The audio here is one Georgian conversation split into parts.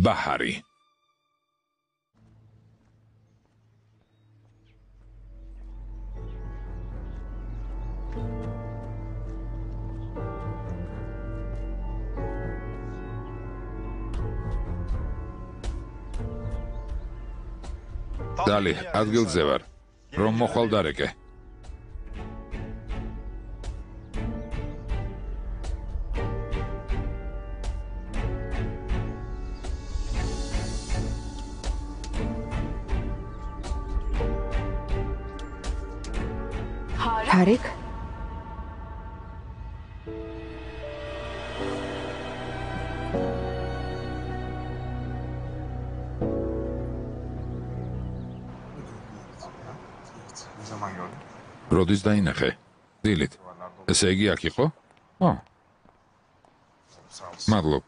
ბაჰარი. დალი, ადგილზე ვარ. რომ მოხვალ დარეკე. Tarek? როდის დაინახე? დილით. ესე იგი აქ იყო? მადლობ.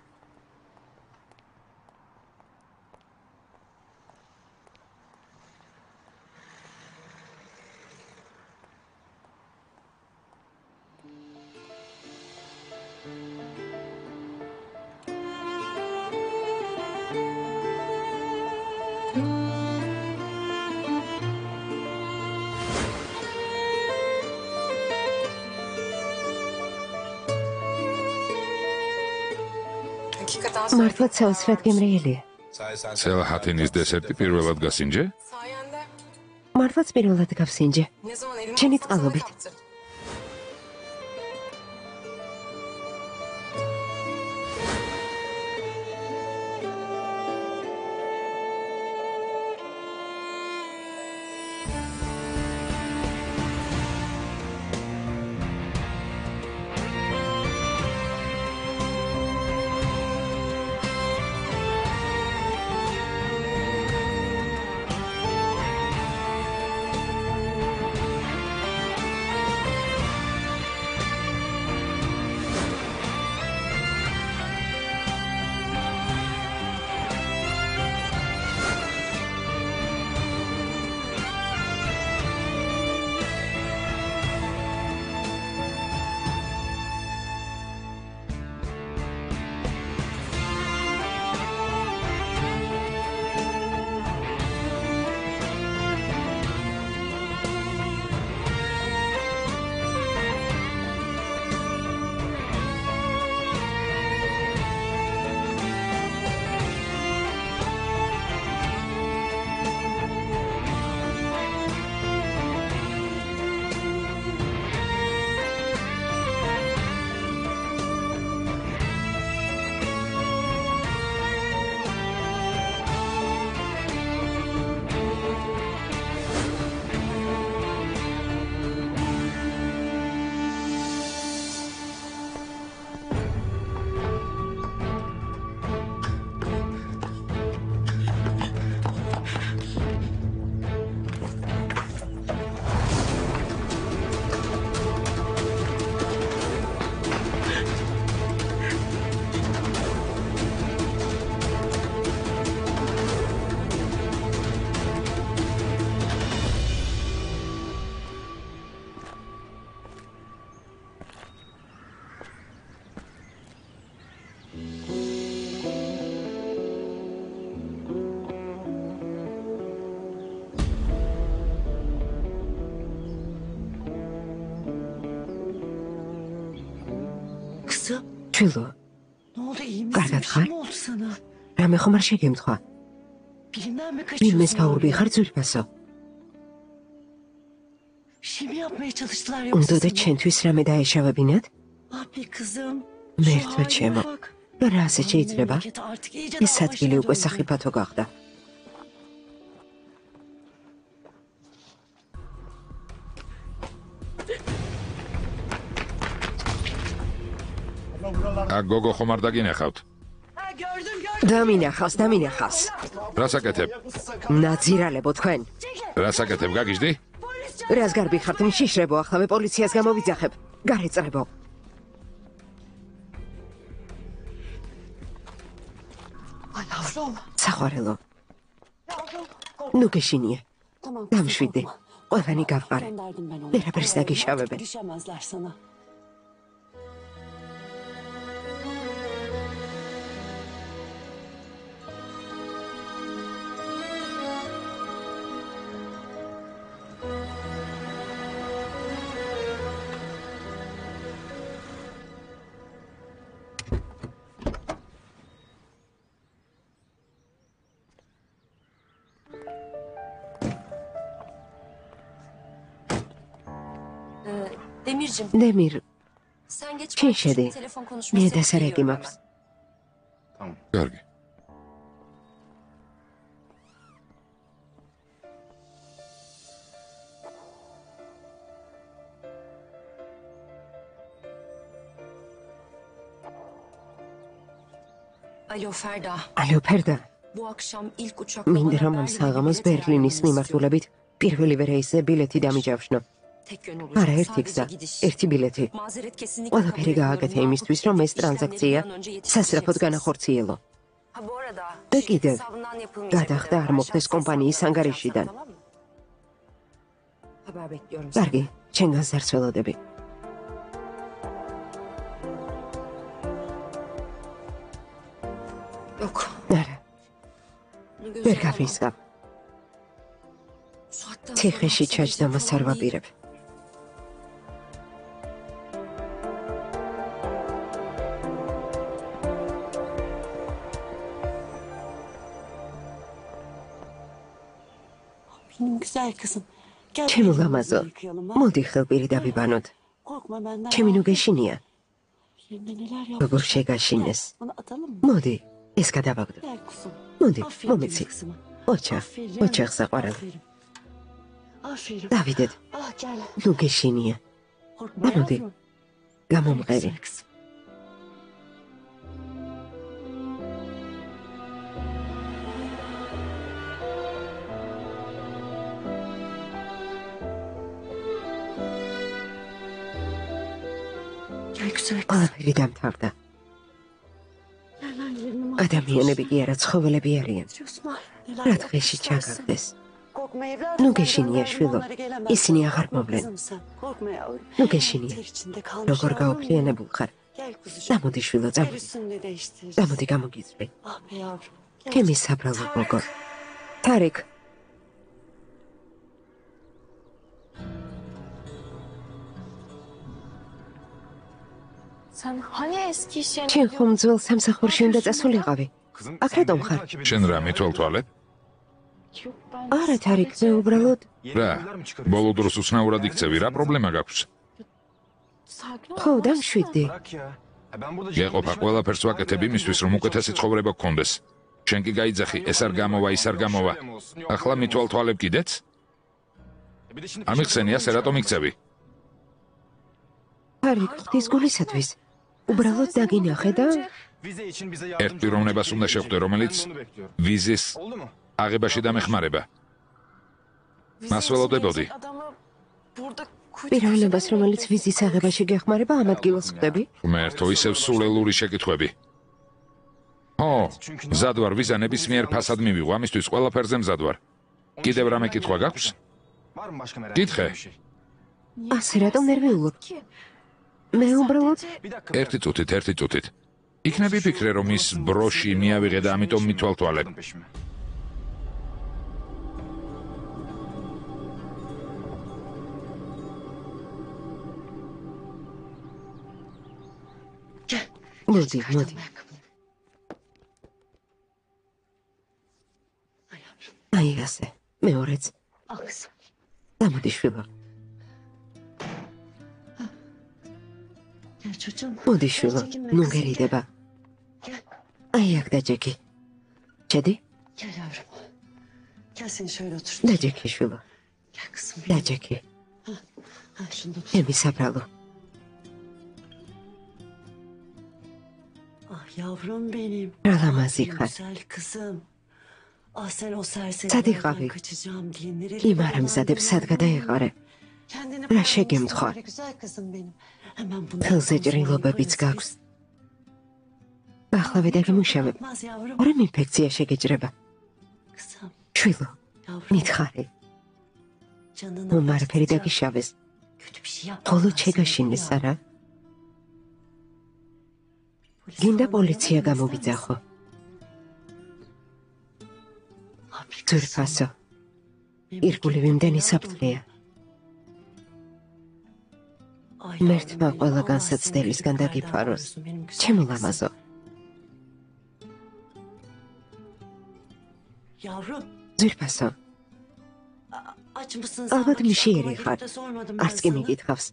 მართლაც საოცრად გემრიელია. სელაჰათინის დესერტი პირველად გასინჯე? მართლაც პირველად გავსინჯე. ჩემი წყალობით. ჩილო. კარგად ხარ? რამე ხომ არ შეგემთხვა? ვინმეს გაურბიხარ ძვირფასო? უნდა ჩვენთვის რამე დაეშავებინათ? მერთო ჩემო, რა ასე შეიძლება? ეს ადგილი უკვე სახიფათო გახდა. გოგო ხომ არ დაგინახავთ? დამინახავს. რას აკეთებ? ნაძირალებო თქვენ. რას აკეთებ, გაგიჟდი? რას გარბიხართ, მშიშრებო, ახლა მე პოლიციას გამოვიძახებ. გარეწრებო. საყვარელო. ნუ გეშინიე. დამშვიდე. ყველანი გავყარე. ვერაფერს დაგიშავებენ. Demir, sen geç. Çin ben şimdi şedi. telefon მე konuşması yapıp დასარეკი geliyorum მაქვს. კარგი. ben. Alo Ferda. Alô, Perda, Bu akşam ilk uçakla მინდა bana რომ ამ Berlin'e საღამოს bilet ბერლინის ayarlamanı istiyorum. მიმართულებით პირველივე რეისზე ბილეთი დამიჯავშნო. Tek yön olacak. არა, ერთი Sadece გზა, gidiş. ერთი ბილეთი. Mazeret kesinlikle kabul ყველაფერი etmiyorum. გააკეთე Ne იმისთვის, yapıp რომ ეს edip işlemleri ტრანზაქცია bir an önce სასწრაფოდ yetiştireceksiniz. განახორციელო. Ha bu arada და şirket კიდევ hesabından yapılmayacak გადახდა ödeme არ var. მოხდეს Şahsi კომპანიის hesabından ანგარიშიდან. yapacağım, tamam mı? Haber bekliyorum. კარგი, ჩემგან ზარცველოდები. Yok. არა, Bunu göze ვერ alamam. გაფრისგავ. Bu saatten sonra ციხეში hapse ჩაჯდომას gireceğim არ falan değil. ვაპირებ. Benim güzel kızım. Gel ჩემო elimizi ლამაზო, yıkayalım, ha? მოდი ხელპირი დავიბანოთ. Korkma benden. ჩემი ნუ გეშინია, Yerine neler როგორ yapmışlar. შეგაშინეს. Gel, bunu atalım mı? მოდი, ეს გადავაგდო. Gel kuzum. მოდი, Aferin მომეცი. benim kızıma. ოჩა, Aferin. ოჩახ საყვარელ. Aferin. Aferin. დავიდეთ, Ah gel. ნუ გეშინია. Korkma Melody. yavrum. გამომყევი. Güzel kızım. Gel güzel kızım. ყველაფერი დამთავრდა. Gel lan yerine ადამიანები კი არა, ცხოველები არიან. Osman, neler რა დღეში yapmışlarsın. ჩაგაგდეს. Korkma evladım. ნუ ben გეშინია gönderdim, შვილო, onları gelemez. ისინი აღარ Korkma მოვლენ. kızım sen. Korkma yavrum. ნუ გეშინია. Ter içinde kalmış როგორ yavrum. გაუფრიანებულ ხარ. Gel kuzucuğum. წამოდი შვილო, Gel წამოდი. üstünü de değiştiririz. წამოდი გამოგიწვი. Ah be yavrum. Gel. ჩემი საბრალო გოგო. თარიკ, Sen hani eski iş yerine ჩემ ხომ ძველ სამსახურში უნდა წასულიყავი. აქ რატომ ხარ? შენ რა მithვალთვალებ? Yok ben არა, თარიკ, მე უბრალოდ რა? ბოლო დროს უცნაურად იქცევი, რა პრობლემა გაქვს? sakin ol. ხო, დამშვიდდი. გეყოფა ყველაფერს ვაკეთებ იმისთვის, რომ უკეთესი ცხოვრება გქონდეს. შენ კი გაიძახი, ეს არ გამოვა, ის არ გამოვა. ახლა მithვალთვალებ კიდეც? ამიხსენია, სე რატომ იქცევი? თარიკ, ღვთის გულისათვის. უბრალოდ დაგინახე და ერთ პიროვნებას უნდა შეხვდე, რომელიც ვიზის აღებაში დამეხმარება. მას ველოდებოდი. Adamı burada პიროვნებას, რომელიც ვიზის აღებაში გეხმარება, ამ ადგილას ხვდები? ღმერთო, ისევ სულელური შეკითხვები. ო, მზად ვარ, ვიზა ნებისმიერ ფასად მივიღო, ამისთვის ყველაფერზე მზად ვარ. კიდევ რამე კითხვა გაქვს? კითხე. ასე რატომ ნერვიულობ? მე უბრალოდ ერთი წუთით. იქნებ იფიქრე, რომ ის ბროში მიავიღე და ამიტომ მithვალთვალებ. მოდი, მოდი. აი ასე. მეორეც. Ah kızım. გამოდი შვილო. Gel çocuğum. მოდი შვილო. Çekinme ნუ kızım, გერიდება. Gel. აი აქ დაჯექი. ჩედი? Gel yavrum. Gel seni şöyle otur. დაჯექი შვილო. Gel kızım. დაჯექი. Ha şunu da tut. ჩემი საბრალო. Ah yavrum benim. Ağlamaz Benim İlhan. güzel kızım. Ah sen o Sadiq serserilerden abi. kaçacağım diye nerelere იმ არ მზადებ სად გადაეყარე. Kendini რა bırakmasın შეგემთხვა? böyle güzel kızım benim. Hemen bunu ფილზე yapalım, ჭრილობებიც sonra გაქვს. ახლა ვედაგიმუშავებ. Yapmaz yavrum. რამ ინფექცია შეგეჭრება? Kızım. შვილო, Yavrum. მითხარი. Canını მომ არაფერი acıtacak დაგიშავეს. kötü bir şey yapma. ხოლო შეგაშინეს არა? გინდა პოლიცია გამოვიძახო. ძვირფასო, ირგვლივ იმდენი საფრთხეა. მერთმა ყველა განსაცდელისგან დაგიფაროს. ჩემო ლამაზო, Yavrum. ძვირფასო, ალბათ მშიერი ხარ. არც კი მიკითხავს.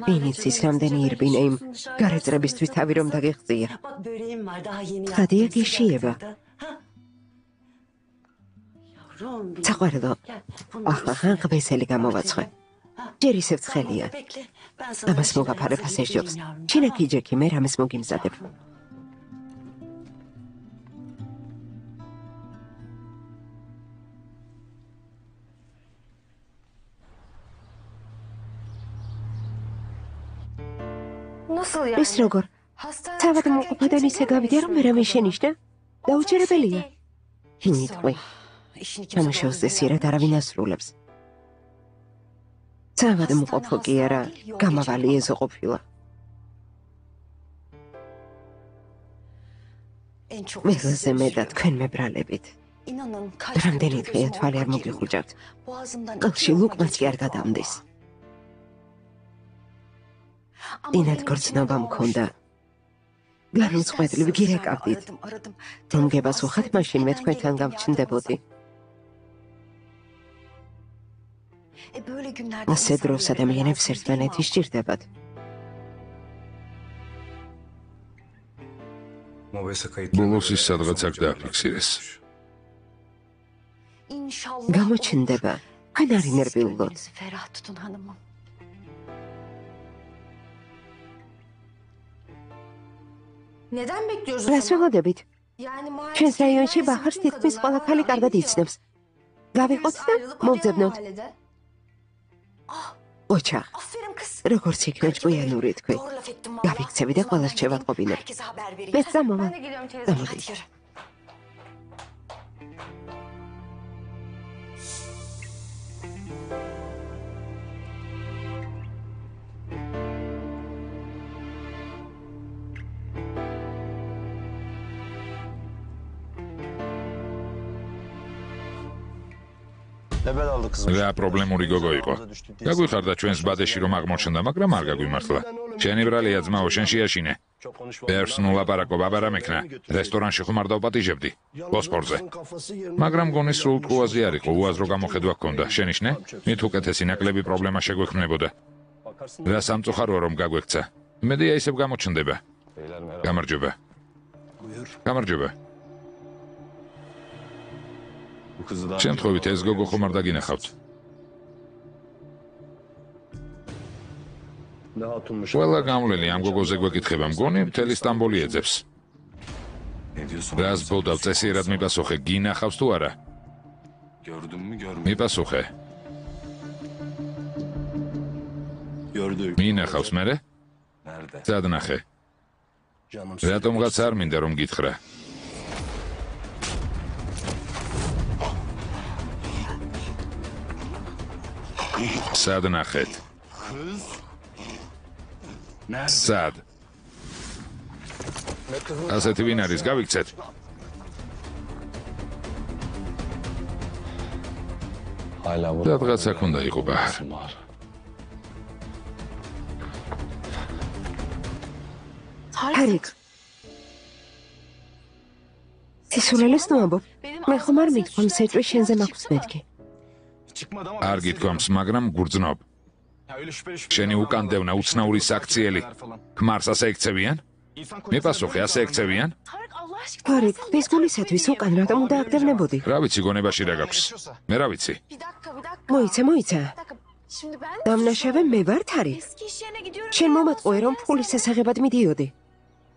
ვინიც ის რამდენი ირბინა იმ გარეწრებისთვის თავი რომ დაგეღწია. ხადია გეშიება. საყვარელო, ახლა ხან ყბესელი გამოვაცხე. ჯერ ისევ ცხელია. ამას მოგაფარებ ასე ჯობს. ჩინაკი ჯექი მე რამეს მოგიმზადებ. ის როგორ? თავად მოყოფადან ისე გავიდე რომ მე რამე შენიშნა? დაუჯერებელია. ნიტყვი. ამაშავს ესიერად არავინ ასრულებს. თავად მოყოფო კი არა, გამავალი ეზო ყოფილა. მეზაზე მეტად თქვენ მებრალებით. რამდენი დღეა თვალი არ მოგიხუჭავთ. ყელში ლუკმაც კი არ გადამდის. ინად გორცნობა მქონდა. განუწყვეტლივ გირეკავდით. რომ გებას უხად, მაშინ მე თქვენთან გავჩნდებოდი. ასე დროს ადამიანებს ერთმანეთი სჭირდებათ. ბოლოს ის სადღაც აქ დააფიქსირეს. გამოჩნდება. ხან არ ინერვიულოთ. Neden bekliyoruz? რას ველოდებით? Yani ჩვენს რაიონში ბახარს თითქმის ყველა ქალი კარგად იცნობს. გავიყოთ და მოვძებნოთ. ოჩახ, Aferin kız. როგორც იქნა ჭკვიანური თქვი. Doğru laf ettin valla. გავიქცევი და ყველას შევატყობინებ. Herkese haber vereyim. მეც წამოვა. Ben de geliyorum teyze. წამოდი. Hadi yürü. რა პრობლემური გოგო იყო. გაგვიხარდა ჩვენს ბადეში რომ აღმოჩნდა, მაგრამ არ გაგვიმართლა. შენი ბრალია ძმაო, შენ შეაშინე. ბევრს ნუ ლაპარაკობ, აბა რა მექნა. რესტორანში ხომ არ დავპატიჟებდი? ბოსფორზე. მაგრამ გონი სულ ტყუაზე არ იყო, უაზრო გამოხედვა ჰქონდა. შენიშნე? მით უკეთესი ნაკლები პრობლემა შეგვექმნებოდა. რა სამწუხაროა რომ გაგვექცა. მედია ისევ გამოჩნდება. გამარჯობა. გამარჯობა. შემთხვევით ეს გოგო ხომ არ დაგინახავთ? ყველა გამვლელი ამ გოგოზე გვეკითხება, მგონი მთელი სტამბოლი ეძებს. რას ბოდავ, წესიერად მიპასუხე, გინახავს თუ არა? მიპასუხე. მინახავს მერე? სად ნახე? რატომღაც არ მინდა რომ გითხრა. სად ნახეთ? სად? ასეთი ვინ არის, გავიქცეთ. სადღაც აქ უნდა იყო ბაჰარ. ჰარიკ. სისულელეს ნუ ამბობ. მე ხომ არ მითქვამ სეჭვი შენზე მაქვს მეთქი. არ გითქვამს, მაგრამ გურძნობ. შენი უკანდევნა უცნაური საქციელი. ქმარს ასე ექცევიან? მიპასუხე, ასე ექცევიან? Tarık Allah aşkına. ჰარიკ, ეს გულისათვის უკან რატომ უნდა აგდევნებოდი? რა ვიცი გონებაში რა გაქვს? მე რა ვიცი? Bir dakika. მოიცა, მოიცა. Bir dakika. Şimdi ben დამნაშავე მე ვარ თარი. eski iş yerine gidiyorum. შენ მომატყუე რომ ფულის შესაღებად მიდიოდი.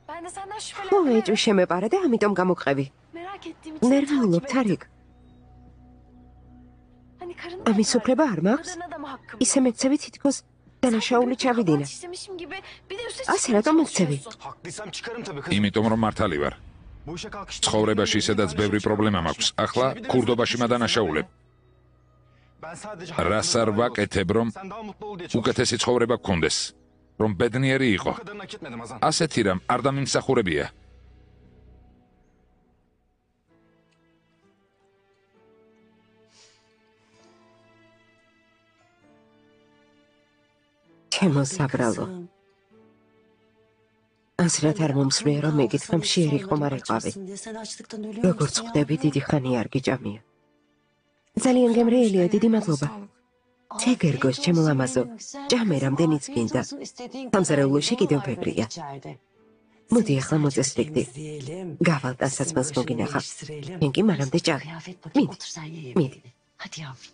Ben de senden ხო, şüpheleniyorum. ეჭვი შემეპარა და ამიტომ გამოგყევი. Merak ettiğim için ნერვიულობ takip თარიკ. ettim. Hani karın ამის უფლება არ მაქვს? Kadına da mı hakkım? ისე მექცევი თითქოს დანაშაული ჩავიდინე. İşlemişim gibi. Bir de üstüne ასე რატომ მექცევი? Haklıysam çıkarım tabii kızım. იმიტომ რომ მართალი ვარ. Bu işe kalkıştım. ცხოვრებაში ისედაც ბევრი პრობლემა მაქვს. ახლა ქურდობაში მადანაშაულებ. Ben sadece რას არ ვაკეთებ, რომ sen daha mutlu ol diye çok უკეთესი ცხოვრება გქონდეს, რომ ბედნიერი იყო. bu kadarını hak etmedim Hazan. ასეთი რამ არ დამიმსახურებია. ჩემო საბრალო. ასრათ არ მომსვლია რომ მეკითხა მშიერი ხომ არ იყავი. როგორც ხვდები დიდი ხანი არ გიჭამია. ძალიან გემრიელია, დიდი მადლობა. ცეგერგოს ჩემო ლამაზო, ჭამე რამდენიც გინდა. სამზარეულოში კიდევ ბევრია. მოდი ახლა მოწესრიგდი. გავალ დასაცმელს მოგინახა. შენ კი მანამდე ჭამე. მიდი, მიდი. Hadi yavrum.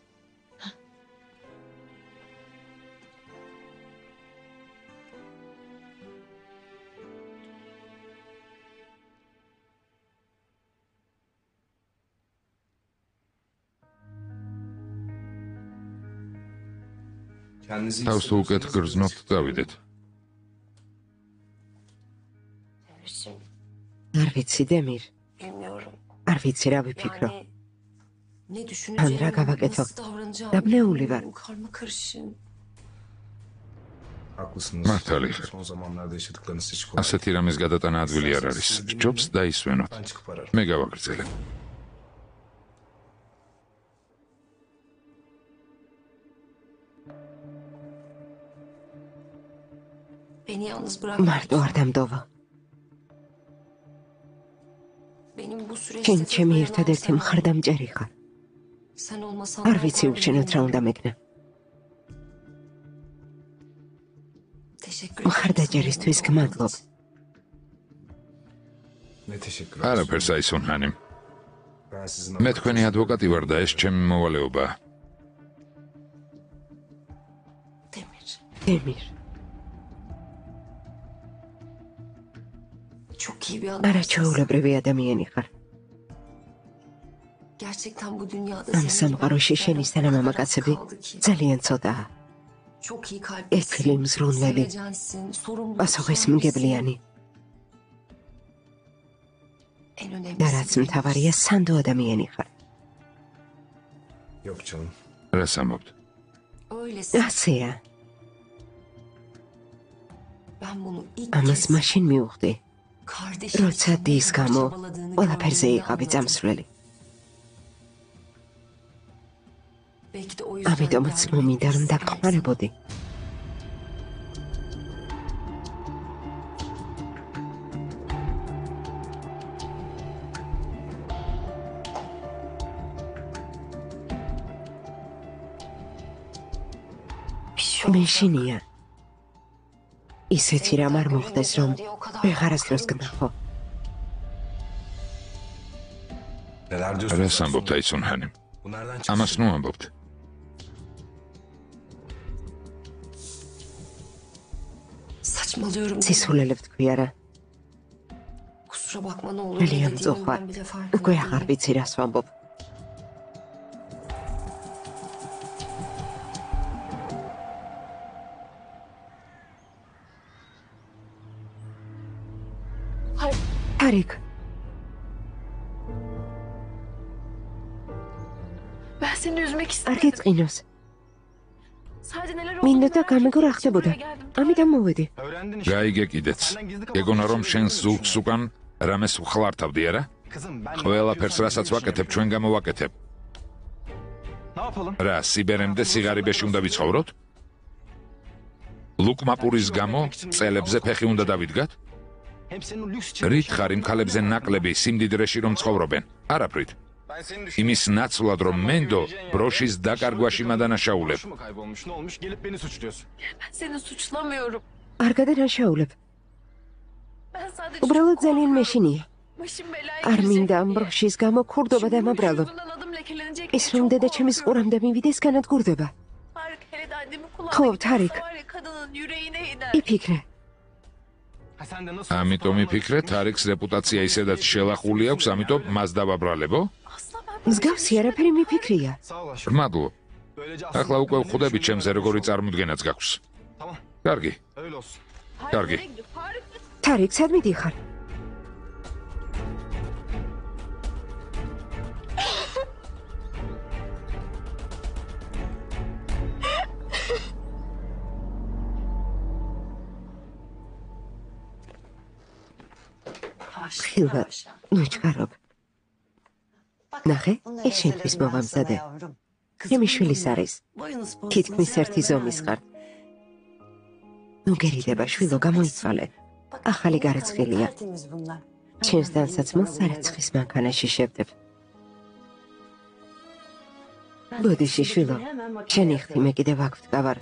თავს თუ უკეთ გრძნობთ, დავიდეთ. არ ვიცი, დემირ. არ ვიცი რა ვიფიქრო. Ne düşüneceğimi, An რა გავაკეთო? nasıl davranacağımı დაბნეული ვარ. karma karışım. Haklısınız. მართალი ხარ. Son zamanlarda yaşadıklarınız hiç kolay. ასეთი რამის გადატანა ადვილი არ არის. ჯობს დაისვენოთ. Ben çıkıp ararım. მე გავაგრძელებ. Beni yalnız bırakma. მარტო არ დამდოვა. Benim bu süreçte შენ tek ჩემი dayanağım ერთადერთი sen. მხარდამჭერი ხარ. Sen olmasan არ ne ვიცი yapardım უშენოდ რა bilmiyorum. უნდა მეკნა. Teşekkür ederim. მხარდაჭერისთვის sana. გმადლობ. Ne teşekkür არაფერს აისუნჰანი. Ben sizin მე თქვენი ადვოკატი ვარ და ეს ჩემი მოვალეობაა. Demir. დემირ, Çok iyi bir adamsın. არაჩვეულებრივი ადამიანი ხარ. Gerçekten bu dünyada ამ senin სამყაროში gibi შენის თანამამაკაცები kaldı ki. ძალიან ცოტაა. Çok iyi ეფილი, kalplisin. მზრუნველი, Sevecensin. Sorumlu. პასუხისმგებლიანი En önemlisi. და რაც მთავარია, სანდო ადამიანი ხარ. Yok canım. რას ამბობთ? Öylesin. ასეა, Ben bunu ilk ამას kez მაშინ მივხვდი, kardeşim როცა için დის ne გამო kadar çabaladığını ყველაფერზე gördüğümde იყავი anladım. წამსვლელი. Belki de o yüzden ამიტომაც geldim. მომინდა რომ დაგხმარებოდი. მეშინია ისეთი რამ არ მოხდეს რომ ვეღარასდროს გნახო. Neler diyorsun? რას ამბობთ აისუნჰანი? Bu nereden ამას çıktı? ნუ ამბობთ. Saçmalıyorum. სისულელებ თქვი არა, Kusura bakma ne olur. ძალიან Ne dediğimin მწუხარ. ben bile უკვე farkında აღარ değilim. ვიცი რას ვამბობ. Tarik, Ben seni üzmek არ istemedim. გიწყინოს. Sadece neler მინდოდა olduğunu merak გამეგო რა etmek için ხდებოდა. buraya geldim. ამიტომ მოვედი. Öğrendin işte. გაიგე კიდეც. გეგონა რომ შენ ზურგს უკან რამეს ვხლართავდი არა? Kızım ben... ყველაფერს რასაც ვაკეთებ, ჩვენ გამოვაკეთებ. Ne yapalım? რა, სიბერემდე სიგარიბეში უნდა ვიცხოვროთ? ლუკმაპურის გამო წელებზე ფეხი უნდა დავიდგათ? Hem senin o lüks რით ხარ იმ ქალებზე ნაკლები სიმდიდრეში რომ ცხოვრობენ? არაფრით. Ben seni იმის ნაცვლად რომ მენდო ბროშის დაკარგვაში მადანაშაულებ. Şu mu kaybolmuş ne olmuş gelip beni suçluyorsun. Ben seni suçlamıyorum. არ გადანაშაულებ. Ben sadece უბრალოდ çok ძალიან korkuyorum. მეშინია. Başım belaya არ girecek მინდა ამ diye. ბროშის გამო ქურდობა Şimdi bu iş დამაბრალო. yüzünden adım lekelenecek ის diye რომ çok დედა ჩემის korkuyorum. ყურამდე მივიდეს, განადგურდება. Tarık hele de annemin Kov, kulağına Tarık. giderse var ya kadının yüreğine iner. იფიქრე, Ha sen de nasıl... ამიტომ იფიქრე, თარიქს რეპუტაცია ისედაც შელახული აქვს, ამიტომ მას დავაბრალებო? Asla ben böyle bir მსგავსი şey არაფერი მიფიქრია. Sağ ol aşkım. გმადლობ. Böylece ახლა უკვე aslında ვხვდები ben de ჩემზე düşünüyorum. როგორი წარმოდგენაც გაქვს. Tamam კარგი. öyle olsun. Tarık Tarık. nereye gidiyor? Tarık. Tarik, სად მიდიხარ? ხილვად, ნუ ჩქარობ. ნახე, ეს შენთვის მოვამზადე. ჩემი შვილის არის. თითქმის ერთი ზომის ხარ. ნუ გერიდება, შვილო, გამოიცვალე. ახალი გარეცხილია. ჩემს დანსაცმელს სარეცხის მანქანაში შევდებ. ბოდი შიშვილო, შენი ხთი მე კიდევ აქ ვდგავარ.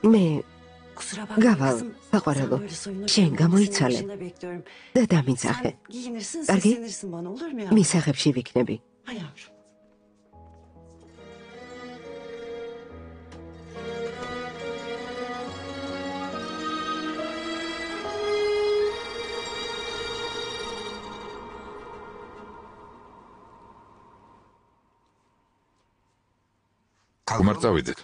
მე გავალ, საყვარელო, შენ გამოიცალე და დამიცახე. კარგი? მისაღებში ვიქნები. ხუმარ წავიდეთ.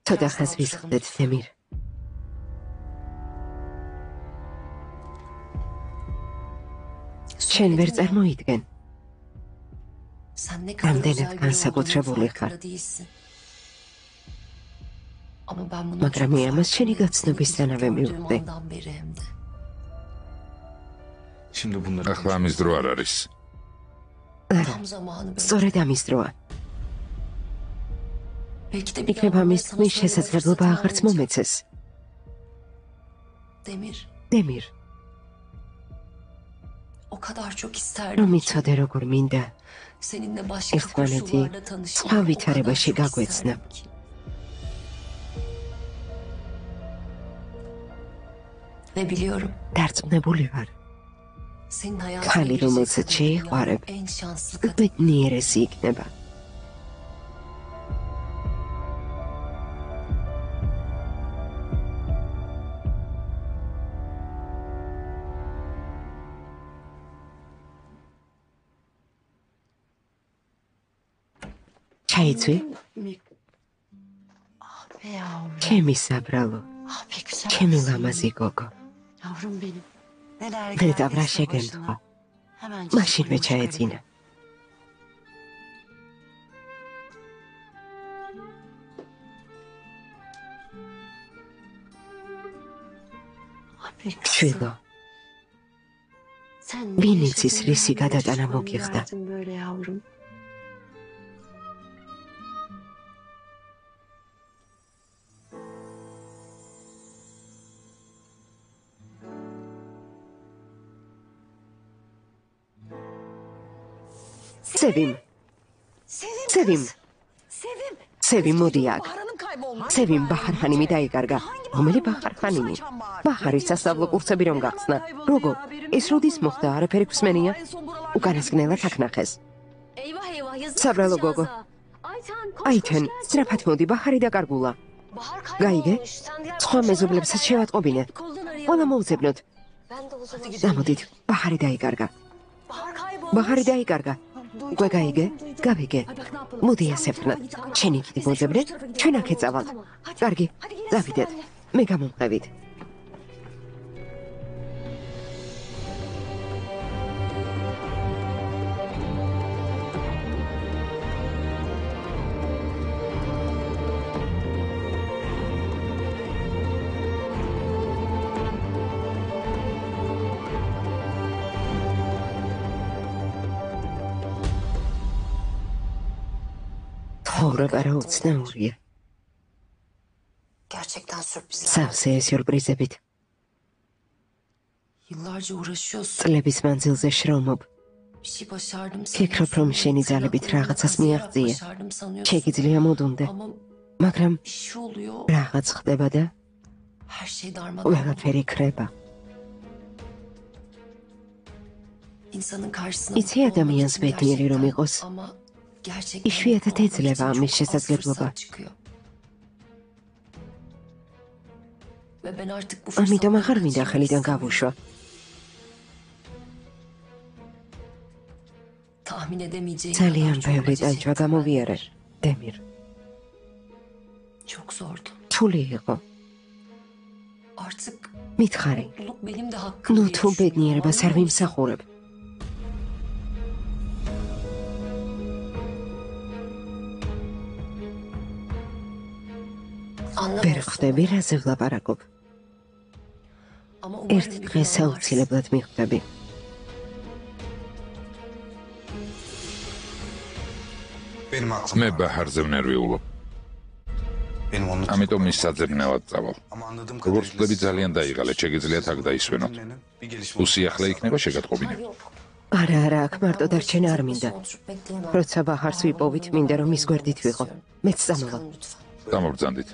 ცოტა ხანს ვისხდეთ, თემირ. შენ ვერ წარმოიდგენ. რამდენად განსაკუთრებული ხარ. მაგრამ მე ამას შენი გაცნობისთანავე მივხვდი. ახლა ამის დრო არ არის. არა, სწორედ ამის დროა. იქნება მის თქმის შესაძლებლობა აღარც მომეცეს. დემირ, რომ იცოდე როგორ მინდა ერთმანეთი სხვა ვითარებაში გაგვეცნა. დარწმუნებული ვარ. ხალი, რომელსაც შეიყვარებ, ბედნიერესი იქნება. ჩაიცვი? ჩემი საბრალო, ჩემი ლამაზი გოგო. მე დავრა შეგენთხო. მაშინვე ჩაეძინა. შვილო, ვინ იცის რისი გადატანა მოგიხდა? სევიმ, მოდი აქ. სევიმ, ბაჰარ-ხანიმი დაიკარგა. რომელი ბაჰარ-ხანიმი? ბაჰარის სასწავლო კურსები რომ გახსნა. როგორ? ეს როდის მოხდა? არაფერი გვსმენია? უკანასკნელად აქ ნახეს. საბრალო გოგო. აითენ, სწრაფად მოდი, ბაჰარი დაკარგულა. გაიგე? სხვა მეზობლებსაც შევატყობინე. ყველა მოვძებნოთ. დამოდით, ბაჰარი დაიკარგა. უკვე გაიგე? გავიგე. მოდი ასე ვხნათ. შენი კიდე მოძებნე, ჩვენ აქ ეწავალთ. კარგი, წავიდეთ. მე გამომყევით. ცხოვრება რა უცნაურია. სავსე სიურპრიზებით. წლების მანძილზე შრომობ. ფიქრობ, რომ შენი ძალებით რაღაცას მიაღწიე. შეგიძლია მოდუნდე. მაგრამ რაღაც ხდება და ყველაფერი ქრება. იცი ადამიანს ბედნიერი რომ იყოს, იშვიათად ეძლევა ამის შესაძლებლობა. ამიტომ აღარ მინდა ხელიდან გავუშვა. ძალიან ბევრი ტანჯვა გამოვიარე, დემირ. რთული იყო. მითხარი, ნუ თუ ბედნიერებას არ ვიმსახურებ. ვერ ხვდები, რაზე ვლაპარაკობ. ერთ დღეს აუცილებლად მიხვდები. მე ბაჰარზე ვნერვიულობ. Benim onu ამიტომ ის საძებნელად წავალ. ama anladığım როგორც kadarıyla ვთქვი, ძალიან დაიღალეთ, შეგიძლიათ აქ დაისვენოთ. bir gelişme თუ სიახლე იქნება, შეგატყობინე. არა, არა, აქ მარტო დარჩენა არ მინდა. როცა ბაჰარს ვიპოვით, მინდა რომ ის გვერდით ვიყო. მეც წამოვალ. გამობრძანდით.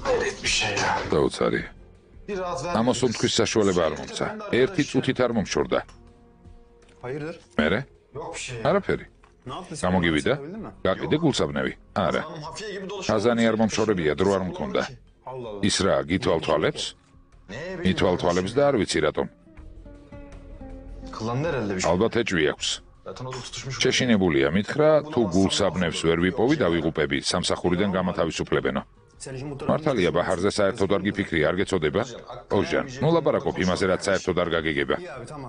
hayret bir şey ya. დაუცარი. Bir rahat ver. ამას უთქვის საშუალება არ მომცა. ერთი წუთით არ მომშორდა. Hayırdır? მერე? Yok bir şey. არაფერი. Ne yaptın sen? გამოგივიდა? Anlatabildim mi? გაკიდე გულსაბნევი? არა. Hanım hafiye gibi dolaşıyor. აზანი არ მომშორებია, დრო არ მქონდა. Allah Allah. ის რა, გითვალ თვალებს? Ne bileyim. მითვალ თვალებს და არ ვიცი rატომ. Kıllandı herhalde bir şey. ალბათ ეჭვი აქვს. Zaten o da tutuşmuş. შეშინებულია, მითხრა, თუ გულსაბნევს ვერ ვიპოვი, დავიღუპები, სამსახურიდან გამოთავისუფლებენო. მართალია, ბაჰარზე საერთოდ არ გიფიქრი, არ გეწოდება? ოჟან, ნუ ლაპარაკობ იმაზე, რაც საერთოდ არ გაგიგება.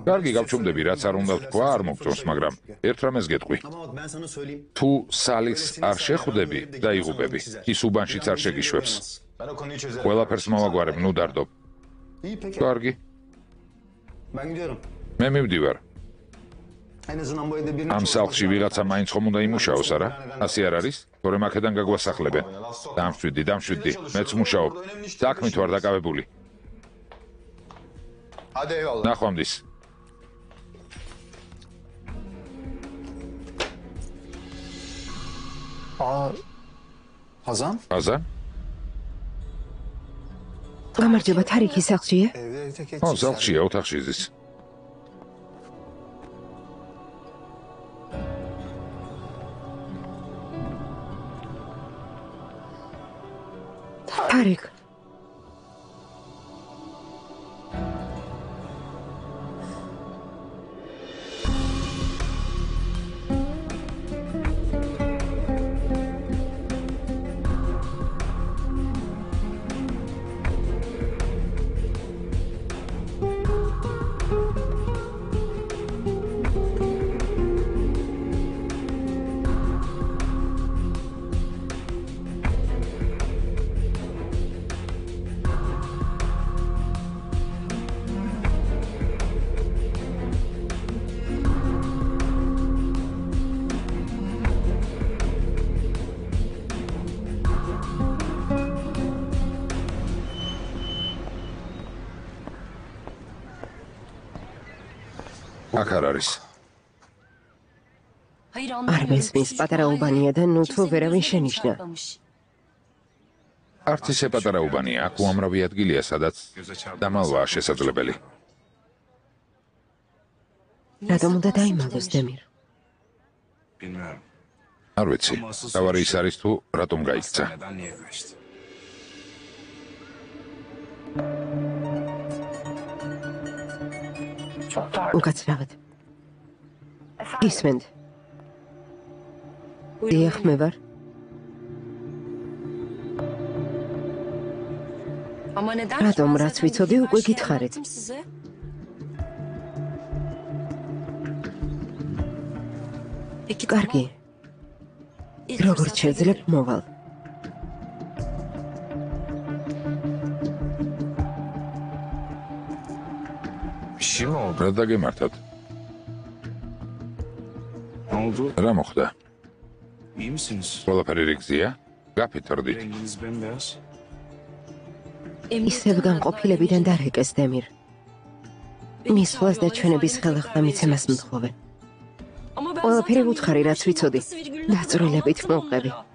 კარგი, გავჩუმდები, რაც არ უნდა თქვა, არ მოგწონს, მაგრამ ერთ რამეს გეტყვი. Ama bak ben sana söyleyeyim. თუ სალის არ შეხვდები, დაიღუპები. ის უბანშიც არ შეგიშვებს. Ben o konuyu çözerim. ყველაფერს მოვაგვარებ, ნუ დარდობ. İyi peki. კარგი, Ben gidiyorum. მე მივდივარ. En azından bu evde birini ამ სახლში ვიღაცა მაინც ხომ უნდა იმუშაოს, არა? ასე არ არის? თორემ აქედან გაგვასახლებენ. დამშვიდი, მეც მუშაობ. საქმით ვარ დაკავებული. Hadi eyvallah. ნახვამდის. Aa, Hazan? აზან? გამარჯობა, თარიქი სახლშია? Evde tek ო, სახლშია, ოთახში ზის. თარიქ, აქ არ არის. Hayır არ anlamıyorum. მესმის, პატარა უბანია და ნუ თუ ვერავინ შენიშნა. არც ისე პატარა უბანია, აქ უამრავი ადგილია, სადაც დამალვაა შესაძლებელი. რატომ უნდა დაიმალოს დემირ? Bilmiyorum. არ ვიცი. თავარი ის არის თუ რატომ გაიქცა. Neden niye kaçtı? უკაცრავად. ისმენთ. დიახ, მე ვარ. Ama neden? Rādom, Ben rāds zaten vicodi, her უკვე şeyi გითხარით. anlattım size. Peki კარგი, tamam. İlk როგორც fırsatta შევძლებ, gidelim. მოვალ. Bir şey mi oldu? რა დაგემართათ? Ne oldu? რა მოხდა? İyi misiniz? ყველაფერი რიგზია? გაფეთრდით. Renginiz bembeyaz. ისევ განყოფილებიდან დარეკეს დემირ. მისვლას და ჩვენების ხელახლა მიცემას მთხოვენ. Ama ben ყველაფერი zaten უთხარი, რაც ვიცოდი. noktası virgülüne დაწვრილებით kadar მოვყევი. hala.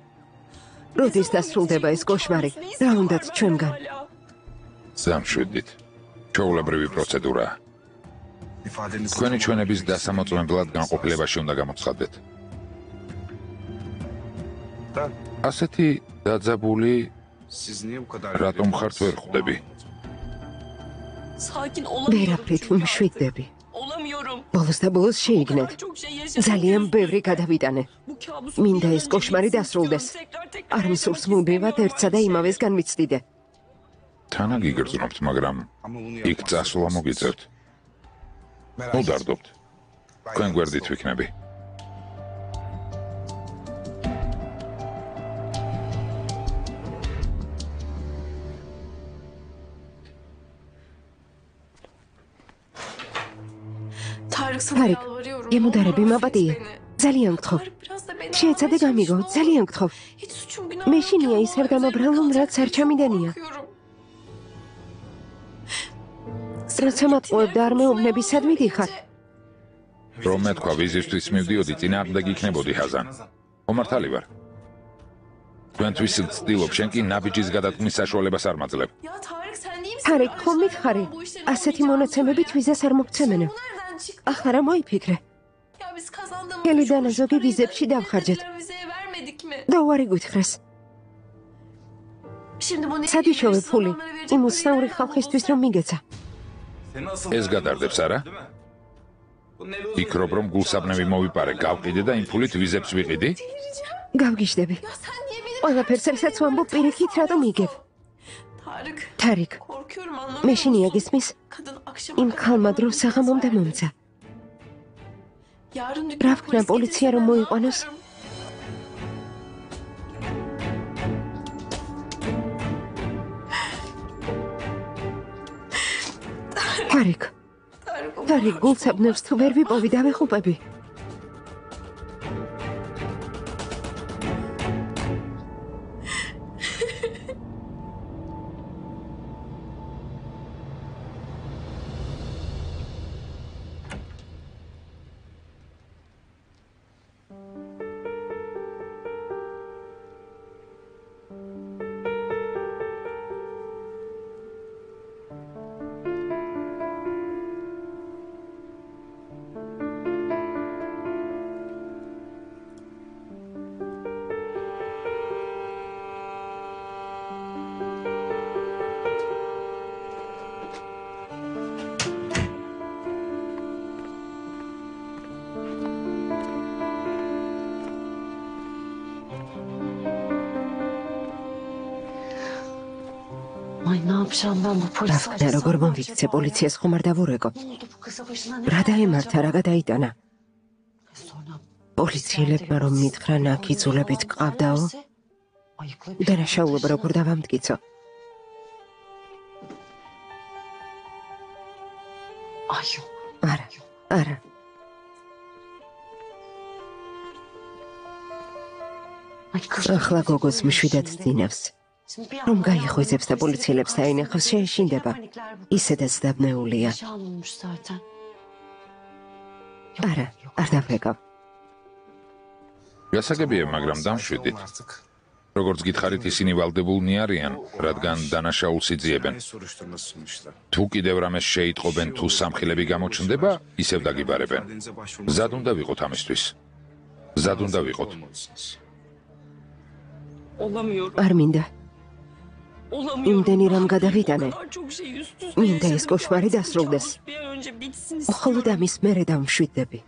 როდის დასრულდება ეს კოშმარი? რა უნდათ ჩვენგან? სამშვიდით. ჩვეულებრივი პროცედურაა. İfadeniz... თქვენი ჩვენების დასამოწმებლად განყოფილებაში უნდა გამოცხადდეთ. Da, ასეთი დაძაბული siz niye bu kadar... რატომ ხართ ვერ ხვდები? Sakin olamıyorum ვერაფრით çünkü artık. მშვიდდები. Olamıyorum. ბოლოს და ბოლოს O შეიგნეთ. kadar çok şey yaşadım. ძალიან ბევრი გადავიტანე. Bu kabusu მინდა bir ეს an önce კოშმარი bitsin დასრულდეს. istiyorum. Tekrar არ მსურს yaşamak მუდმივად istemiyorum ერთსა და her იმავეს şeyi. განვიცდიდე. თანა გიგრძნობთ, მაგრამ Ama bunu იქ წასვლა მოგიწევთ. Merak ნუ etme. დარდობთ. თქვენ გვერდით ვიქნები. Tarık sana Tarık, yalvarıyorum. გემუდარები Ne olur მაპატიე. affet beni. ძალიან გთხოვ. Tarık biraz da beni შეეცადე anla გამიგო, lütfen. ძალიან გთხოვ. Hiç suçum günahım მე yokken შინია ის hala არ გამაბრალო, üzerimde რაც არ kalacak diye ჩამიდენია. çok korkuyorum. როცა მატყუებ და არ მეუბნებისად მიდიხარ. რომ მეთქვა ვიზისთვის მივდიოდი, წინააღმდეგ იქნებოდი ჰაზან. ხომართალი ვარ. თქვენთვის ვცდილობ, შენ კი ნაბიჯის გადატკმის საშუალებას არ მაძლევ. Ya Tarık sen değil misin? Tarık, Arkadaşlar, ხომ მითხარი, bu işlerin ასეთი olmayacağını მონაცემებით söyledi. ვიზას არ მოგცემენო. Bu nereden çıktı? ახლა რა მოიფიქრე? Ya biz kazandığımız Heli üç kuruş დანაზოგი parayı da ვიზებში დავხარჯეთ. verilen vizeye vermedik mi? და უარი გვითხრეს. Şimdi bu სად ვიშოვე ფული? იმ უცნაური nereden ხალხისთვის bulsa? რომ მიგეცა. ეს გადარდებს არა? იქრობ რომ გულსაბნევი მოვიპარე, გავყიდე და იმ ფულით ვიზებს ვიყიდი? გავგიჟდები. Ya sen niye benim... ყველაფერს რასაც ვამბობ პირიქით რატომ იგებ? Tarık, Tariq, korkuyorum მე anlamıyor შინია musun? გისმის? Kadın akşama იმ kadar ქალმა bana დრო bir საღამომდე söz verdi. მომცა. Yarın რა dükkan ვქნა, polis პოლიცია რომ getirse ne მოიყვანოს? yaparım? თარიკ, Tarık, თარიკ, გულსაბნევს თუ ვერ ვიპოვი დავეხუპები. Ay ne yapacağım ben bu რა polis ვქნა, როგორ მომიქცე პოლიციას ხომ არ დავურეკო. Ne oldu bu kıza başına ne რა geldi დაემართა, acaba? რა გადაიტანა. Sonra პოლიციელებმა რომ მითხრა ნაკი ძულებით ყავდაო, ayıklayıp დანაშაულობა როგორ დავამტკიცო. Ay yok. არა, არა. Ay kız. ახლა გოგოს მშვიდად ძინავს. Şimdi bir რომ anda გაიხვეძებს და პოლიციელებს დაინახავს, შეეშინდება. panikler bu. ისედაც დაბნეულია. Nişan olmuş zaten. არა, არ დავეკავ. გასაგებია, მაგრამ დამშვიდით. როგორც გითხარით, ისინი ვალდებულნი არიან, რადგან დანაშაულს იძიებენ. soruşturması sunmuşlar. თუ კიდევ რამეს შეიტყობენ, თუ სამხილები გამოჩნდება, ისევ დაგიბარებენ. İfadenize başvurmak მზად უნდა ვიყოთ ამისთვის. მზად უნდა ვიყოთ. olmalısınız. Olamıyorum. არ მინდა. Olamıyorum. იმდენი რამ გადავიტანე. O kadar çok şey üst üste მინდა ეს yaşadım. კოშმარი Bu დასრულდეს. kabus bir an önce bitsin მხოლოდ istiyorum. ამის მერე დავმშვიდდები.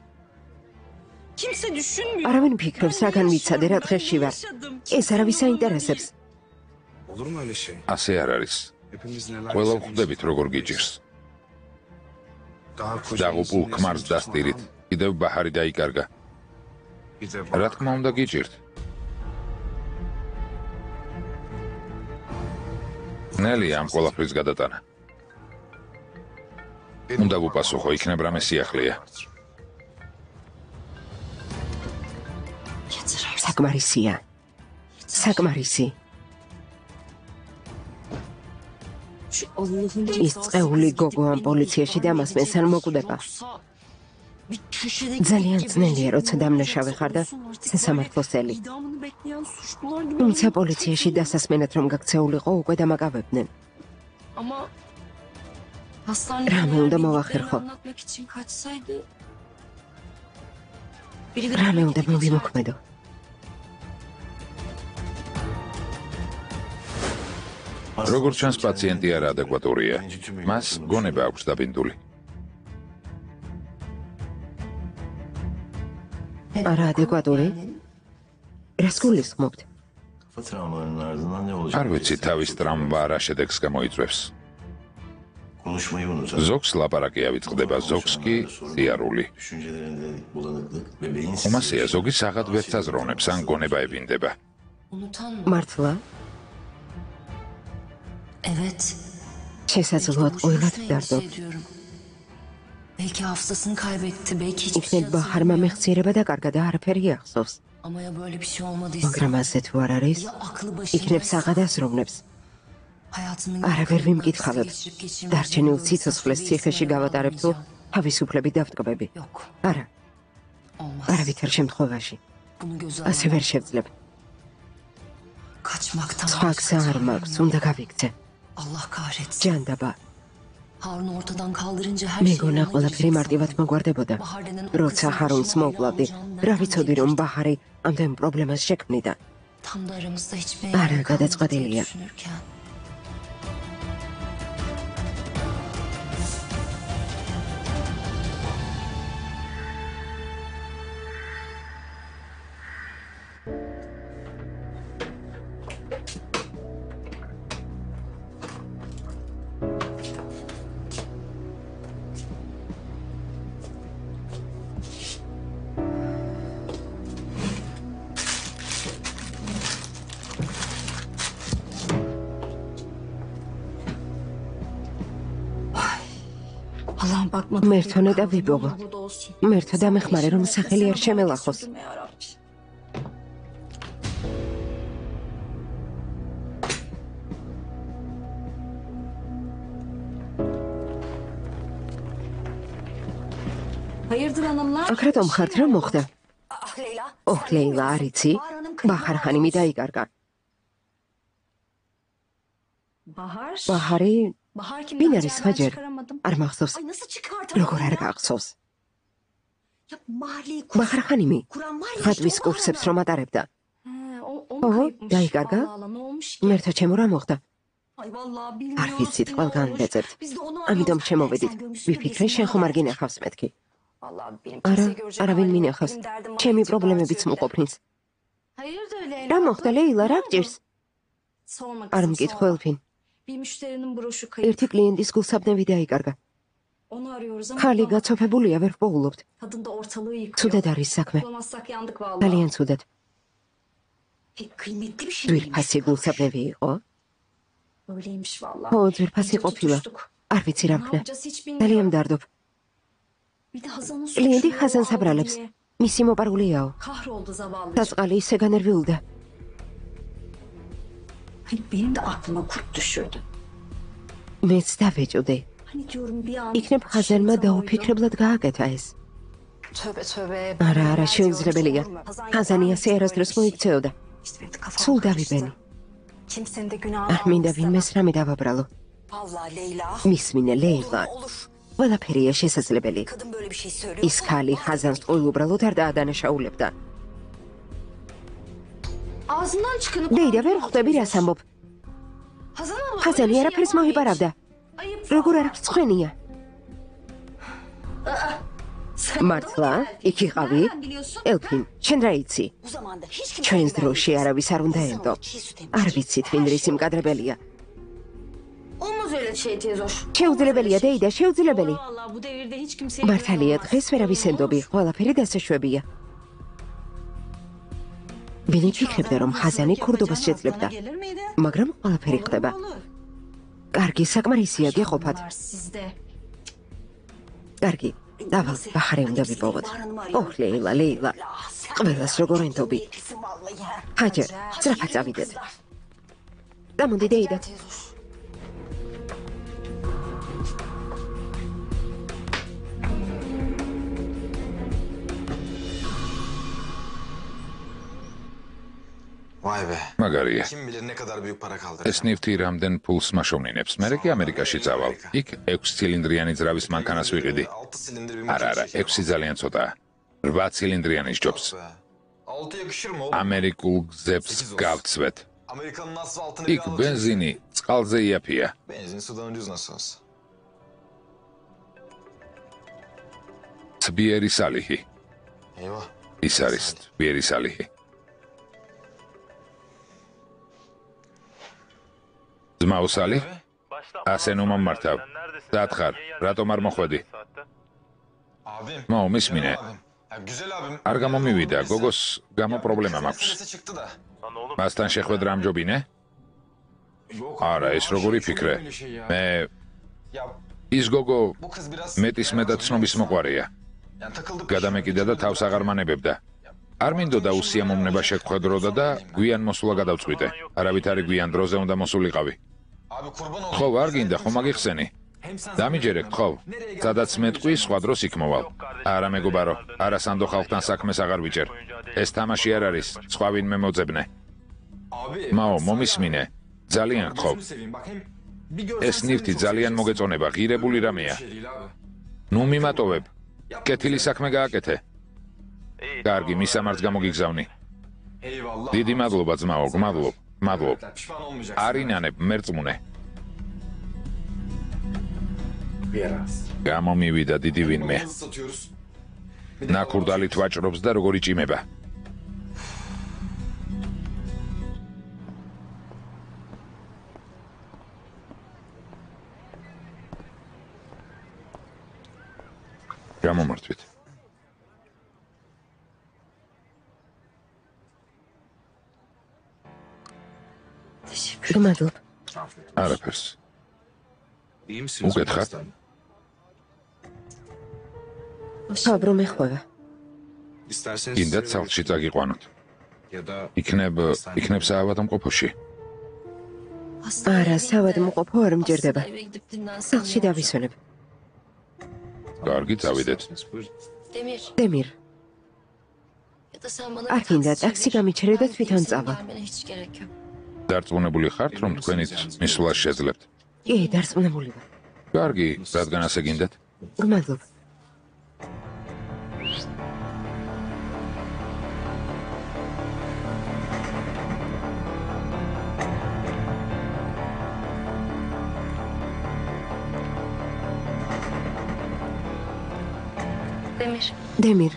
Kimse düşünmüyor. არავინ ფიქრობს, Ben რაგან yaşıyorum, ვიცადე, რა ben დღეში ვარ. yaşadım. ეს Kimse არავის umurumda აინტერესებს. değil. Olur mu öyle şey? ასე არ არის. Hepimiz neler ყველა yaşadığımızı ვხვდებით, როგორ გიჭირს. Daha koca დაღუპულ insanın ქმარს yaşadığı დასტირით. zaman კიდევ ბაჰარი დაიკარგა. bir de რა bak, თქმა უნდა გიჭირთ. ნელი ამ ყველაფრის გადატანა. benim უნდა ვუპასუხო, იქნებ რამე სიახლეა. Yeter artık. საკმარისია. საკმარისი. Şu Allah'ın ის წეული გოგო ამ პოლიციაში დამასმენს არ მოკვდება. Yoksa bir köşede ძალიან ძნელია, როცა დამნაშავე ხარ და სასამართლოსელი. idamını bekleyen suçlular gibi. თუმცა პოლიციაში დასასმენად რომ გაქცეულიყო, უკვე დამაკავებდნენ. Ama Rame უნდა მოვახერხო. anlatmak için kaçsaydı. რამე უნდა მოვიმოქმედო. როგორც ჩანს, პაციენტი არ ადეკვატურია. მას გონება აქვს დაბინდული. არა ადეკვატური? რას გულისხმობთ? Kafa travmalarının ardından ne olacak? არ ვიცი, თავის ტრამვა რა შედეგს გამოიწვევს. konuşmayı unutur. ზოგს ლაპარაკი ავიწყდება, ზოგს კი სიარული. Düşüncelerinde bulanıklık ve beyin ხომასია, ზოგი საღად ვერ საზროვნებს ან გონება ებინდება. Unutan mı? მართლა Evet. შესაძლოა Boşu ყველად boşuna ვდარდო. endişe ediyorum. Belki hafızasını kaybetti, belki hiçbir şey იქნებ ბაჰარმა hatırlamıyor. მეხსიერება და კარგად არაფერი ახსოვს. Ama ya böyle bir şey olmadıysa, მაგრამ ასე თუ არ არის, ya aklı იქნებ başındaysa, საღად ასროვნებს. hayatının არა ვერ geri ვიმკითხავებ. geçirip geçirmez დარჩენილ bilmiyorum, ციცოცხლეს safra ციხეში isimler გავატარებ თუ almayacağım. თავისუფლები დავტკბები. Yok, არა, olmaz. არავითარ შემთხვევაში. Bunu göze ასე alamam. ვერ შევძლებ. Kaçmaktan სხვა გზა არ მაქვს, უნდა გავიქცე. Allah kahretsin. ჯანდაბა, Harun ortadan kaldırınca her şey მეგონა yoluna ყველაფერი girecek მარტივად sandım. მოგვარდებოდა. Bahar denen o როცა kızın ჰარუნს başına bela მოვკლავდი, olacağını რა nereden ვიცოდი რომ bilecektim? ბაჰარი ამდენ პრობლემას შექმნიდა. Tam da aramızda hiçbir Ara, engel kalmadı diye გადაწყვეტილია. düşünürken. Allah'ım bakmadım. მერთონე და ვიბოგო. Burada olsun. მერთო დამეხმარე რომ სახელი არ შემელახოს. Hayırdır hanımlar? აქ რატომ ხართ, რა მოხდა? Ah Leyla. ოჰ, ლეილა, არ იცი? ბაჰარ ხანიმი დაიკარგა. Bahar. ბაჰარი Bahar kim? ვინ Daha არის içeriden ხაჯერ? çıkaramadım. არ მახსოვს. Ay nasıl çıkartamam როგორ არ ya? გახსოვს? Ya mahalleyi ბაჰარ ხანიმი kuran var ya ხატვის işte o კურსებს arada. რომ ატარებდა. O ოჰ, mu kayıpmış? დაიკარგა? Allah Allah, ne olmuş ki? მერთო ჩემო რა მოხდა? Ay vallahi არ bilmiyoruz. ვიცით, ne ყველგან olmuş. ვეძებთ. Biz de onu ამიტომ arıyoruz. შემოვედით. Sen görmüşsün, ვიფიქრე resimleri შენ ხომ არ var. გინახავს მეთქი? Vallahi benim არა, kimseyi görecek არავინ halim yok. მინახავს. Benim derdim ჩემი var, პრობლემებიც söyle. მოყოფნის. Hayırdır Leyla? რა მოხდა, ლეილა, რა გჭირს? Sorma არ kızım, მკითხო sorma. ელფინ. Bir müşterinin broşu kayıp. ერთი კლიენტის გულსაბნევი დაიკარგა. Onu arıyoruz ama ხალი bulamadık. გაცოფებულია, ვერ პოულობთ. Kadın da ortalığı yıkıyor. ცუდად არის საქმე. Bulamazsak yandık vallahi. ძალიან ცუდად. Pek kıymetli bir şey miymiş? ძვირფასი გულსაბნევი იყო? Öyleymiş vallahi. ხო, ძვირფასი İyice ყოფილა. tutuştuk. არ ვიცი რა Ne ვქნა. yapacağız hiç ძალიან bilmiyorum. მდარდობ. Bir de Hazan'ın კლიენტი suçluyor ხაზანს aldı აბრალებს. diye. მისი მოპარულიაო. Kahroldu zavallı. საწყალი ისე განერვიულდა. Hani benim de aklıma kurt düşürdü. მეც დავეჭვდი. Hani diyorum bir an. იქნებ ხაზანმა şeytan დაუფიქრებლად გააკეთა ეს. Tövbe tövbe. არა, არა, შეუძლებელია. ხაზანი ასე არასდროს მოიქცეოდა. İşte benim de kafam სულ karıştı. დავიბენი. Kimsenin de günahını არ მინდა almak ვინმეს istemem. რამე დავაბრალო. Vallahi Leyla. მისმინე, ლეილა. Olur. ყველაფერია შესაძლებელი. Kadın böyle bir şey söylüyor. ის ხალი ხაზანს ყოველუბრალოდ არ დაადანაშაულებდა. Ağzından çıkanı ლეილა, ვერ ხვდები რას ამბობ? Hazan abla. ხაზანი öyle bir არაფერს şey yapmamış. მოიპარავდა. Ayıp როგორ vallahi. არ გწხვენია? Sen მართლა, adamı geldin. იქ იყავი? Nereden biliyorsun? ელფინ, შენ რა იცი? Bu zamanda hiç kimse ჩვენს დროში არავის არ უნდა İnsan ენდო. ona çiğ süt emmiş. არ ვიცით, ვინ რის იმკადრებელია. Olmaz öyle şey teyze hoş. შეუძლებელია, დეიდა, შეუძლებელი. Vallahi bu devirde hiç kimseye მართალია, დღეს ვერავის ენდობი, ყველაფერი დასაშვებია. ვინი ფიქრებდა, რომ ხაზანი ქურდობას შეძლებდა, Gelir miydi? მაგრამ ყველაფერი ხდება. Olur. კარგი, საკმარისია, გეყოფათ. Var sizde. კარგი, დავალ, ბაჰარი უნდა ვიპოვოთ. ოჰ, ლეილა, ლეილა. ყველას როგორ ენდობი? ჰაჯერ, სწრაფად წავიდეთ. დამონდი, დეიდა. Vay be. მაგარია. Kim bilir ne kadar büyük para ეს kaldıracağım. ნივთი რამდენ ფულს მაშოვნინებს. მე კი ამერიკაში წავალ. იქ 6 ცილინდრიანი ძრავის მანქანას ვიყიდი. 6 silindir bir არა, არა, 6 ძალიან ცოტაა. 8 ცილინდრიანი ჯობს. 6 yakışır mı oğlum? ამერიკულ გზებს გავცვეთ. Amerika'nın asfaltını იქ ბენზინი წყალზე იაფია. Benzin sudan ucuz nasıl olsa. ცბიერი სალიხი. Eyvah. ის არის ცბიერი სალიხი. ძმაო სალი? ასე ნუ მომმართავ. დათხარ, რატომ არ მოხვედი? Abim. მაო, მისმინე. Abim. Ya güzel abim. არ გამომივიდა, გოგოს გამო პრობლემა მაქვს. Stresi çıktı da. მასთან შეხვედრა ამჯობინე? არა, ეს როგორი ფიქრე? მე Ya ის გოგო bu kız biraz მეტისმეტად ცნობის მოყვარია. yani takıldı. გადამეკიდა და თავს აღარ მანებებდა. არ მინდოდა უსიამოვნება შეგხვედროდა და გვიან მოსვლა გადავწყვიტე. არავითარი გვიან დროზე უნდა მოსულიყავი. Abi kurban olayım. ხო, არ გინდა ხომ აგიხსენი? დამიჯერე გთხოვ. სადაც მეტყვი, სხვა დროს იქ მოვალ. არა მეგობარო, არა სანდო ხალხთან საქმეს აღარ ვიჭერ. ეს თამაში არ არის, სხვა ვინმე მოძებნე. Abi. მაო, მომისმინე. ძალიან გთხოვ. Seveyim bak hem bir ეს ნივთი ძალიან მოგეწონება, ღირებული რამეა. ნუ მიმატოვებ. კეთილი საქმე გააკეთე. კარგი, მისამართს გამოგიგზავნი. Eyvallah. დიდი მადლობა ძმაო, გმადლობ. მადლობ. Pişman olmayacaksın. არინანებ მერწმუნე. გამომივიდა დიდი ვინმე. Hızlı satıyoruz. ნაკურდალით ვაჭრობს და როგორ იჭიმება. გამომართვით. გმადლობ. არაფერს. İyi misiniz? უკეთხარ? საბრო მეხვევა. İsterseniz გინდათ სახლში წაგიყვანოთ. ya da იქნებ საავადმყოფოში. არა, საავადმყოფო არ მჭირდება. სახლში დავისვენებ. კარგი, წავიდეთ. Demir. დემირ, Ya da sen bana არ გინდა ტაქსი გამიჩერე და თვითონ წავა. vermene hiç gerek yok. დარწმუნებული ხართ, რომ თქვენით მისვლას შეძლებთ? კი, დარწმუნებული ვარ. კარგი, რადგან ასე გინდათ? გმადლობ. Demir. დემირ,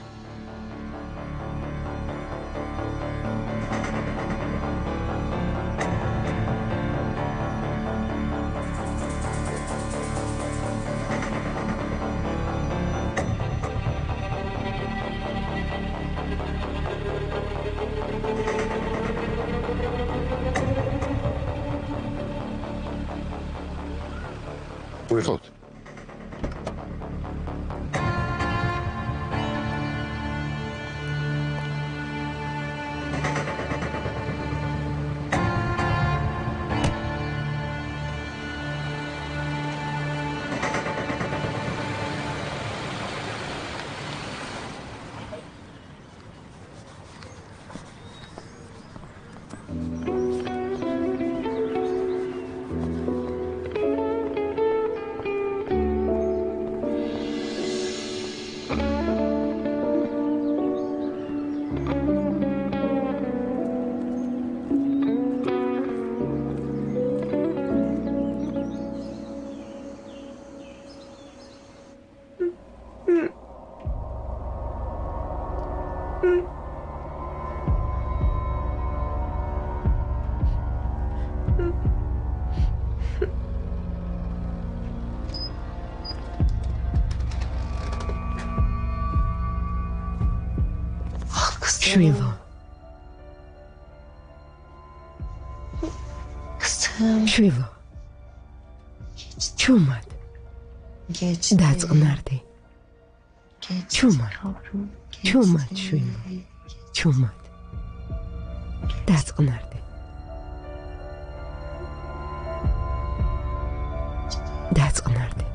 ვიხოთ. შვილო, შვილო. ჩუმად. დაწყნარდი. ჩუმად. ჩუმად, შვილო. ჩუმად. დაწყნარდი. დაწყნარდი.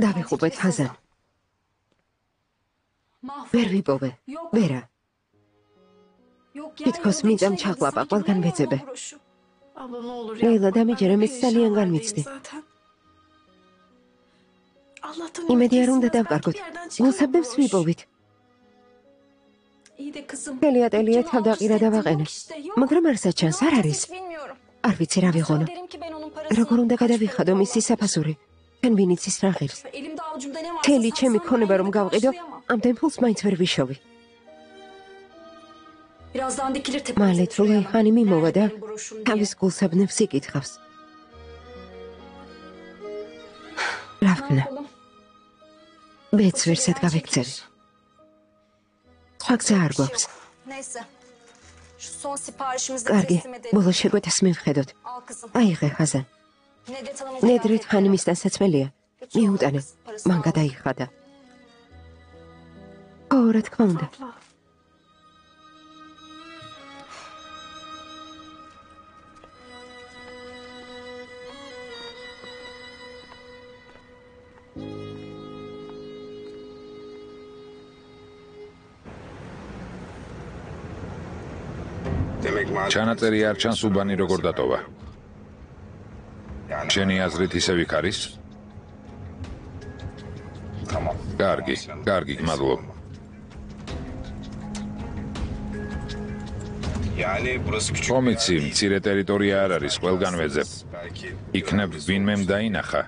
დავიხუპეთ ხაზან. ვერ ვიპოვე. ვერა. თითქოს მიწამ ჩაყლაპა, ყველგან ვეძებე. Abla ne olur ლეილა, დამიჯერე, მეც ძალიან განვიცდი. Allah'tan იმედი არ უნდა დავკარგოთ. გულსაბდებს ვიპოვით. ელია თავდაყირა და ვაყენე. მაგრამ არსაც ჩანს არ არის. არ ვიცი რა ვიღონო. როგორ უნდა გადავიხადო მისი საფასური? ჩვენ ვინ იცის რა ღირს? მთელი ჩემი ქონება რომ გავყიდო, ამდენ ფულს მაინც ვერ ვიშოვი. მალე თუ ლეიხანი მიმოვა და თავის გულსაბნებს იკითხავს. რა ვქნა? მეც ვერსად გავიქცევი. სხვა გზა არ გვაქვს. კარგი, ბოლო შეკვეთას მივხედოთ. აიღე ხაზან. ნედრით ხანიმისთან საცმელია. მიუტანე, მან გადაიხადა. ო, რა თქმა უნდა. ჩანაწერი არ ჩანს უბანი როგორ დატოვა. შენი აზრით ისევ იქ არის? კარგი, მადლობა. ხომიცი, მცირე ტერიტორია არ არის, ყველგან ვეძებ. იქნებ ვინმემ დაინახა.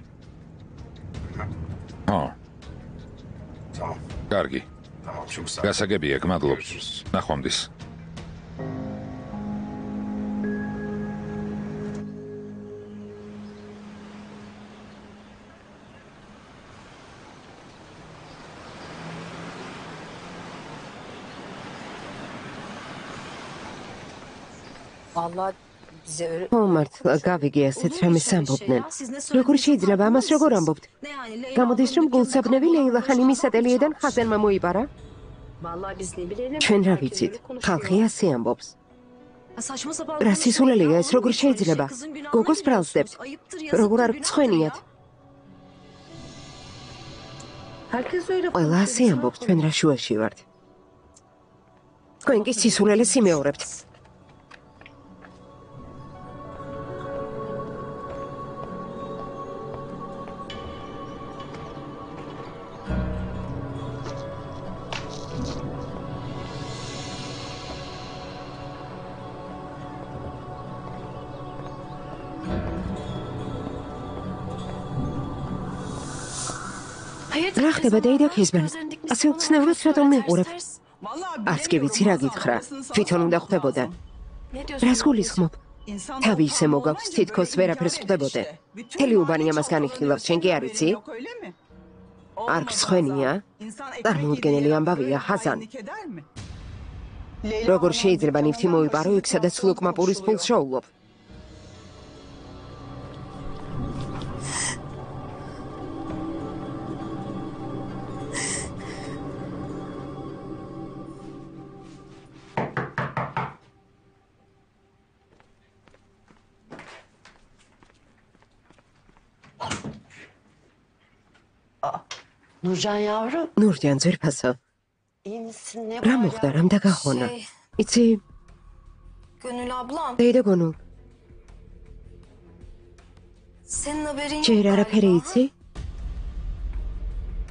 კარგი. გასაგებია, გმადლობ. ნახვამდის. მართლა გავიგე ასეთ რამეს ამბობდნენ. როგორ შეიძლება ამას როგორ ამბობთ? გამოდის რომ გულსაბნევი ლეილა ხანიმის ატელიედან ხაზანმა მოიპარა? ჩვენ რა ვიცით? ხალხი ასე ამბობს. რა სისულელეა ეს, როგორ შეიძლება? გოგოს ბრალსდებთ. როგორ არ გცხვენიათ? ყველა ასე ამბობს, ჩვენ რა შუაში ვართ. თქვენ კი სისულელეს იმეორებთ. რა ხდება დეიდა ქიზმან? ასე უცნაურად რატომ მეყურებ? არც კი ვიცი რა გითხრა. თვითონ უნდა ხვდებოდა. რას გულისხმობ? თავი ისე მოგაქვს, თითქოს ვერაფერს ხვდებოდე. მთელი უბანი ამას განიხილავს, შენ კი არ იცი? არ გსხვენია? წარმოუდგენელი ამბავია, ხაზან. როგორ შეიძლება ნივთი მოიპარო იქ, სადაც ლუკმა პურის ფულს შოულობ? Nurcan yavrum. Nurcan ძვირფასო. İyi misin? Ne რა მოხდა, რამ დაგახონა? იცი, Gönül ablam, ჯეირა გონულ, senin haberin yok. ჯერ არაფერი იცი?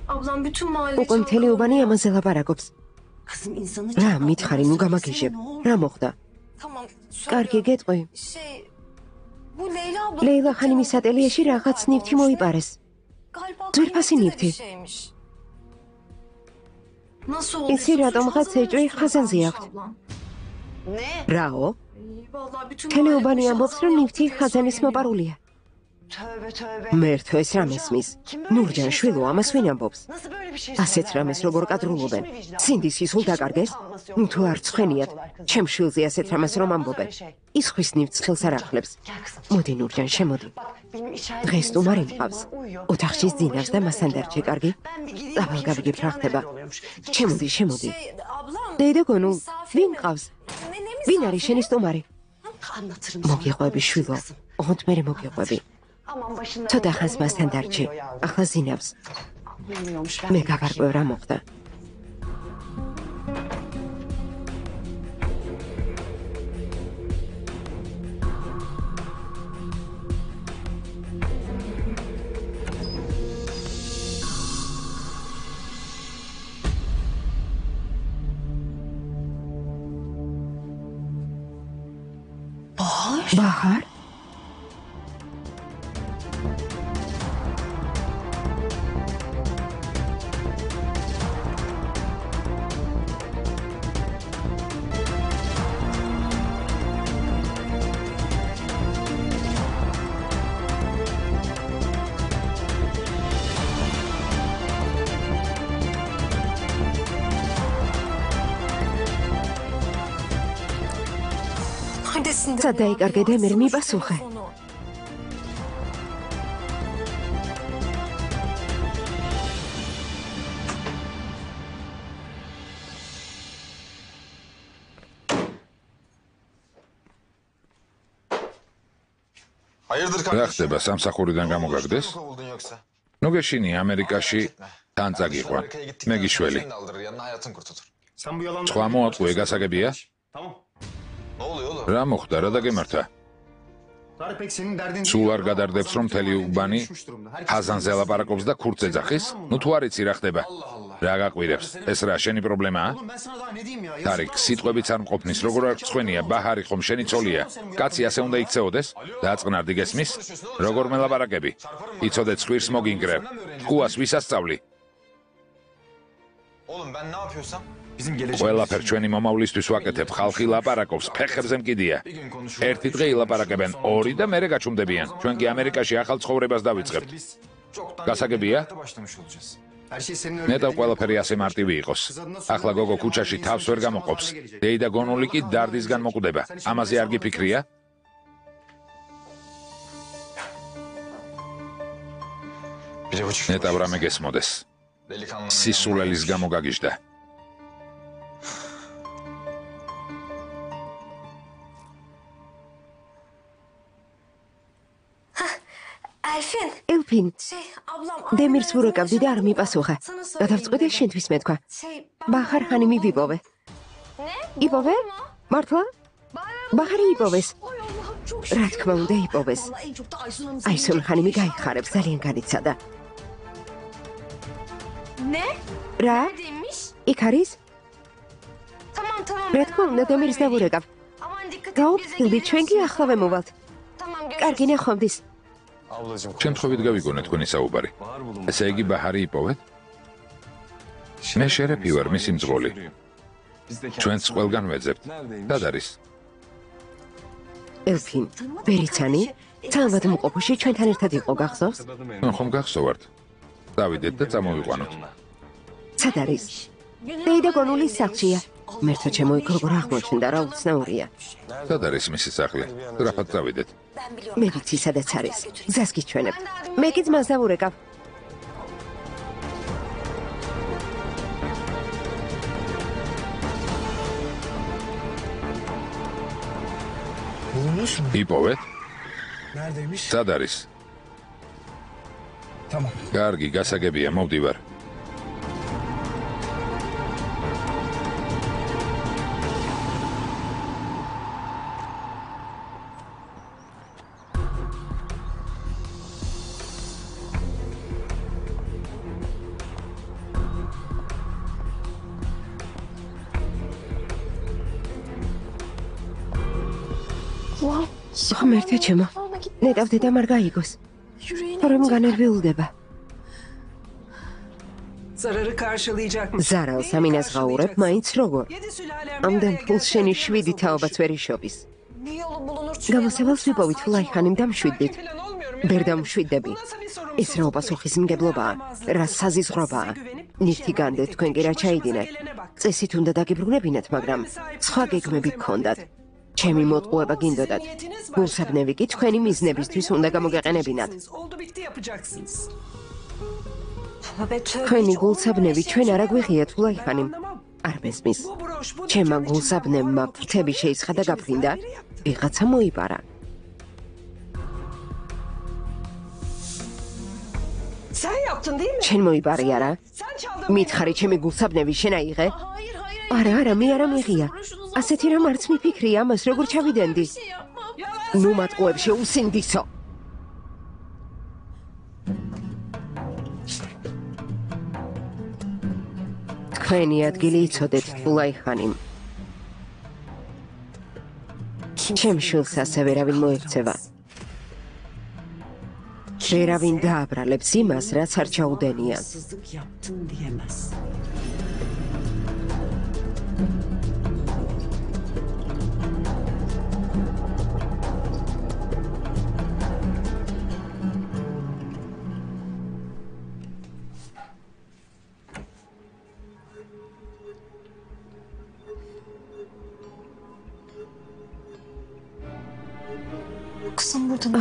Ablam bütün mahalle უკვე მთელი უბანი ამაზე ლაპარაკობს. Kızım insanı რა მითხარი, ნუ გამაგიჟებ. რა მოხდა? Tamam, კარგი, გეტყვი. bu Leyla abla. ლეილა ხანიმის ატელიაში რაღაც ნივთი მოიპარეს. Galiba ძვირფასი kıymetli de ნივთი. bir şeymiş. Nasıl oldu? იცი რატომ ხაც ეჭვი ხაზანზე აქვთ? Ne? რაო? Vallahi bütün მთელი mahalle უბანი boşansa ამბობს, რომ ნივთი ortalık ხაზანის söyleniyor. მოპარულია. Tövbe tövbe. მერთო ეს რა მესმის? ნურჯან შვილო ამას ვინ ამბობს? Nasıl böyle bir şey ასეთ რამეს როგორ კადრულობენ? სინდის ისულ დაკარგეს? ნუ თუ არ ცხენიათ, ჩემ შვილზე ასეთ რამეს რომ ამბობენ. ის ხვის ნივთს ხელს არ ახლებს. მოდი ნურჯან, შემოდი. დღეს სტუმარი მყავს. ოთახში ძინავს და მასთან დარჩე, კარგი? დაბალ გავიგებ რა ხდება. შემოდი, შემოდი. Ablam. დედა გონულ, ვინ მყავს? Ne ვინ არის შენი სტუმარი? Anlatırım. მოგიყვები შვილო. ოღონდ მე მოგიყვები. Aman başında. ცოტა ხანს მასთან დარჩე. ახლა ზინავს. Bilmiyormuş ben. მე გავარკვევ რა მოხდა. ბაჰარ? სად დაიკარგე და მე მიპასუხე? Hayırdır რა kardeşim? ხდება სამსახურიდან გამოგაგდეს? Nasıl kovuldun yoksa? ნუ გეშინი ამერიკაში თან წაგიყვან. Amerika'ya gittikten მე sonra გიშველი. seni de aldırır yanına hayatın kurtulur. Sen bu yalanları... სხვა მოაწყვე გასაგებია? Tamam. Ne oluyor oğlum? რა მოხდა, რა დაგემართა? Tarık pek senin derdin... სულ არ გადარდებს რომ მთელი უბანი ჰაზანზე ლაპარაკობს და ქურდზე ძახის? ნუ თუ არ იცი რა ხდება? რა გაყვირებს? ეს რა შენი პრობლემაა? Oğlum ben sana daha ne diyeyim ya? ტარიკ, სიტყვებიც არ მყოფნის, როგორ არ გწხვენია, ბაჰარი ხომ შენი ცოლია? კაცი ასე უნდა იქცეოდეს? დააწყნარდი გესმის? როგორ მელაპარაკები? იცოდე ცხვირს მოგინგრევ. ხუას ვის ასწავლი? Oğlum ben ne yapıyorsam? Bizim geleceğimiz ყველაფერ ჩვენი მომავლისთვის ვაკეთებ, ხალხი ლაპარაკობს, ფეხებზე მკიდია. Bir gün konuşuruz. ერთი დღე ილაპარაკებენ, ორი და მერე გაჩუმდებიან. ჩვენ კი ამერიკაში ახალ ცხოვრებას დავიწყებთ. Biz çoktan გასაგებია? hayata başlamış olacağız. Her şey senin öyle ნეტავ dediğin ყველაფერი ასე მარტივი იყოს. ახლა გოგო ქუჩაში თავს ვერ გამოყოფს. დეიდა გონული კი დარდისგან მოკვდება. ამაზე არ გიფიქრია? Bir de buçuk. ნეტავ რამე გესმოდეს. Delikanlı. სისულელის გამო გაგიჟდა. Elfin. ელფინ, Ablam. დემირს ვურეკავდი და არ მიპასუხა. გადავწყვიტე შენთვის მეთქვა. ბაჰარ ხანი მივიპოვე. იპოვე? მართლა? ბაჰარი იპოვეს. რა თქმა უნდა იპოვეს. აისონ ხანი მიგაიხარებს, ძალიან განიცადა. Ne? რა? Demiş. იქ არის? Tamam. რა თქმა უნდა დემირს დავურეკავ. Aman dikkat et. გაუფრთხილდი, ჩვენ კი ახლავე მოვალთ. Tamam görüşürüz. კარგი ნახვამდის. Ablacığım. შემთხვევით გავიგონე თქვენი საუბარი. Bahar bulunmuş. ესე იგი ბაჰარი იპოვეთ? მე შერეფი ვარ, მისი მძღოლი. ჩვენც ყველგან ვეძებთ. სად არის? ელფინ, ბერიცანი, ცალბად მყოფოში ჩვენთან ერთად იყო გახსოვს? ნუ ხომ გახსოვართ? დავიდეთ და წამოვიყვანოთ. სად არის? დეიდა გონულის სახლშია. მერტო ჩემო იქ როგორ აღმოჩნდა რა უცნაურია. სად არის მისი სახლი? რაფად დავიდეთ? მე ვიცი სადაც არის. გზას გიჩვენებ. მე კი ძმას დავურეკავ. იპოვეთ? Neredeymiş? სად არის? Tamam. კარგი, გასაგებია, მოვდივარ. ღმერთო ჩემო. ნეტავ დედამ არ გაიგოს. რომ განერვიულდება. Zararı karşılayacak mısın? ზარალს ამინას ღაურებ, მაინც როგორ? Yedi sülalem ამდენ ფულს შენი 7 თაობაც ვერ იშოვის. Bir yolu bulunur. გამოსავალს ვიპოვით ლაიხანიმ დამშვიდდით. falan olmuyorum. ვერ დამშვიდდები. ეს რა უპასუხისმგებლობაა, რა საზიზღრობაა. ნივთი განდეთ, თქვენ კი რა ჩაიდინეთ. წესით უნდა დაგიბრუნებინათ, მაგრამ სხვა გეგმები გქონდათ. ჩემი მოტყუება გინდოდათ. გულსაბნევი კი თქვენი მიზნებისთვის უნდა გამოგეყენებინათ. Oldu bitti yapacaksınız. თქვენი გულსაბნევი ჩვენ არ აგვიღიათ ლაიხანიმ. არ მესმის. Bu broş bu ჩემმა გულსაბნევმა ფრთები შეისხა გაფრინდა. ვიღაცა მოიპარა. Sen yaptın değil mi? შენ მოიპარი არა? Sen çaldın. მითხარი ჩემი გულსაბნევი შენ აიღე? Hayır. არა, მე არ ამიღია. ასეთი რამ არც მიფიქრი ამას როგორ ჩავიდენდი. ნუ მატყუებში უსინდისო. თქვენი ადგილი იცოდეთ თულაიხანიმ. ჩემ შვილს ასე ვერავინ მოექცევა. ვერავინ დააბრალებს იმას, რაც არ ჩაუდენია.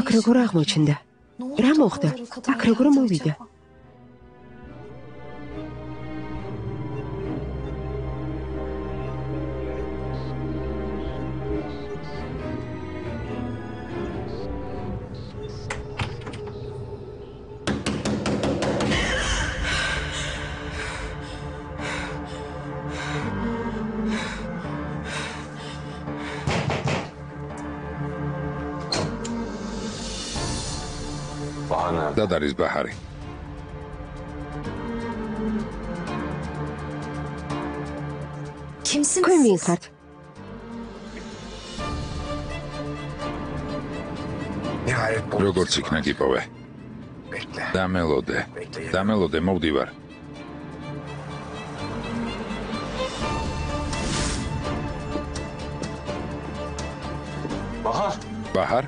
აქ როგორ აღმოჩნდა? რა მოხდა? აქ როგორ მოვიდა? დად არის ბაჰარი. თქვენ ვინ ხართ? როგორც იქნა გიპოვე. დამელოდე, მოვდივარ. ბაჰარ?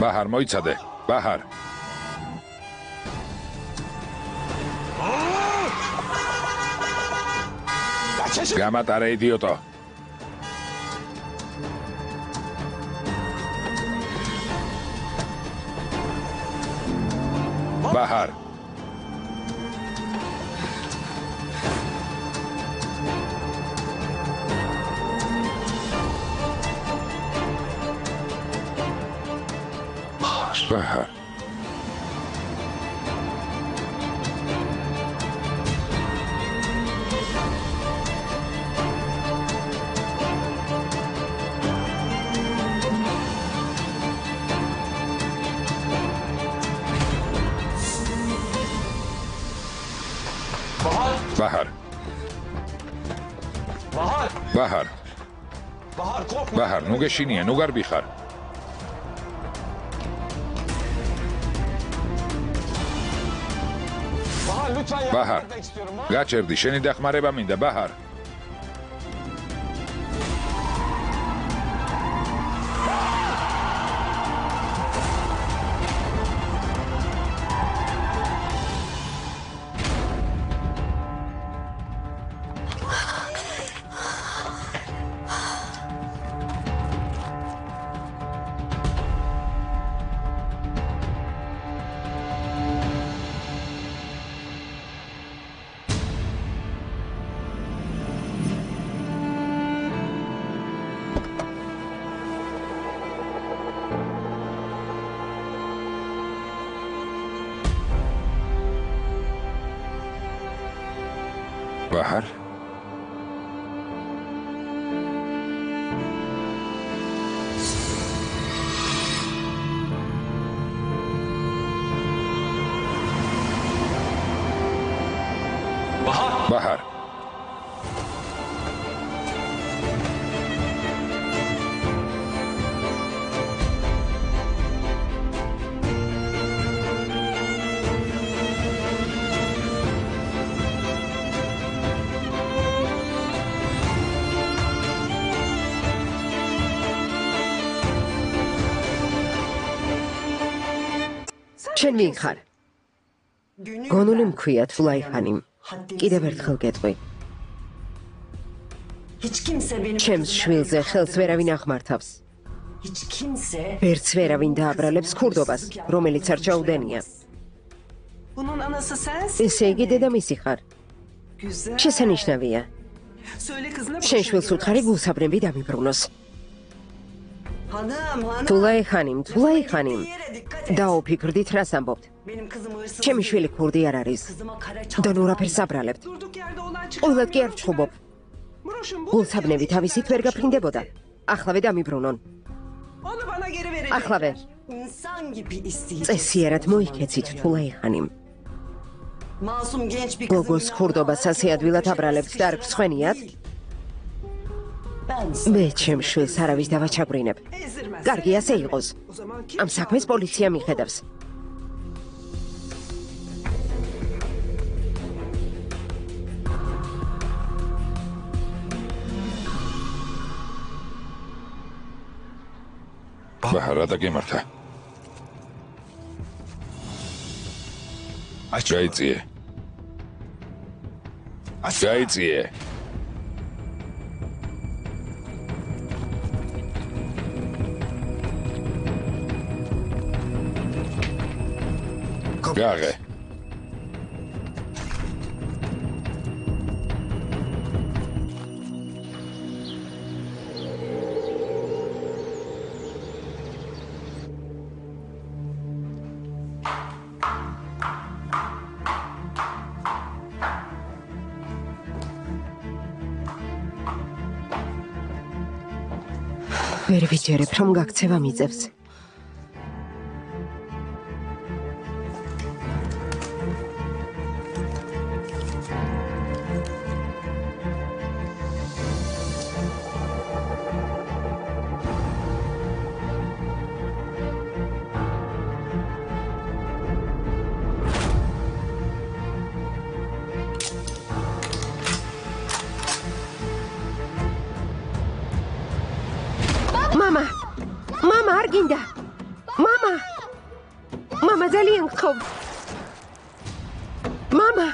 ბაჰარ, მოიცადე. ბაჰარ. გამატარე, იდიოტო. ბაჰარ. ბაჰარ. ბაჰარ. ბაჰარ. ბაჰარ, ნუ გეშინია, ნუ გარბიხარ. ბაჰარ, გაჩერდი, შენი დახმარება მინდა, ბაჰარ. بحر بحر შენ ვინ ხარ? გონული მქვია თულაიხანიმ. კიდევ ერთხელ გეტყვი. ჩემს შვილზე ხელს ვერავინ აღმართავს. ვერც ვერავინ დააბრალებს ქურდობას, რომელიც არ ჩაუდენია. ესე იგი დედამისი ხარ. შესანიშნავია. Söyle kızına შენ შვილს უთხარი გულსაბრები დამიბრუნოს. Hanım. თულაი ხანიმ. დაუფიქრდით, რას ამბობთ? Benim kızım hırsız. ჩემი შვილი ქურდი არ არის. Kızıma kara დან ურაფერს აბრალებთ. Durduk yerde olan çıkan. ყოველად კი არ ვჩხუბობ. Broşun bu. გულსაბნები თავისით ვერ გაფრინდებოდა. ახლავე დამიბრუნონ. Onu bana geri verecek. ახლავე. İnsan gibi isteyecek. წესიერად მოიქეცით, თულაი ხანიმ. Masum genç bir გოგოს ქურდობას ასე ადვილად აბრალებთ და არ გსხვენიათ? მე ჩემ შვილს არავის დავაჩაგვრინებ. ezdirmez. კარგი, ასე იყოს. O zaman kim? ამ საქმეს პოლიცია მიხედავს. ბაჰარა და გემართა. გაიწიე. გაიწიე. გაღე. ვერ ვიჯერებ, რომ გაქცევა მიწევს. მამა არ გინდა. მამა ძალიან გთხოვ. მამა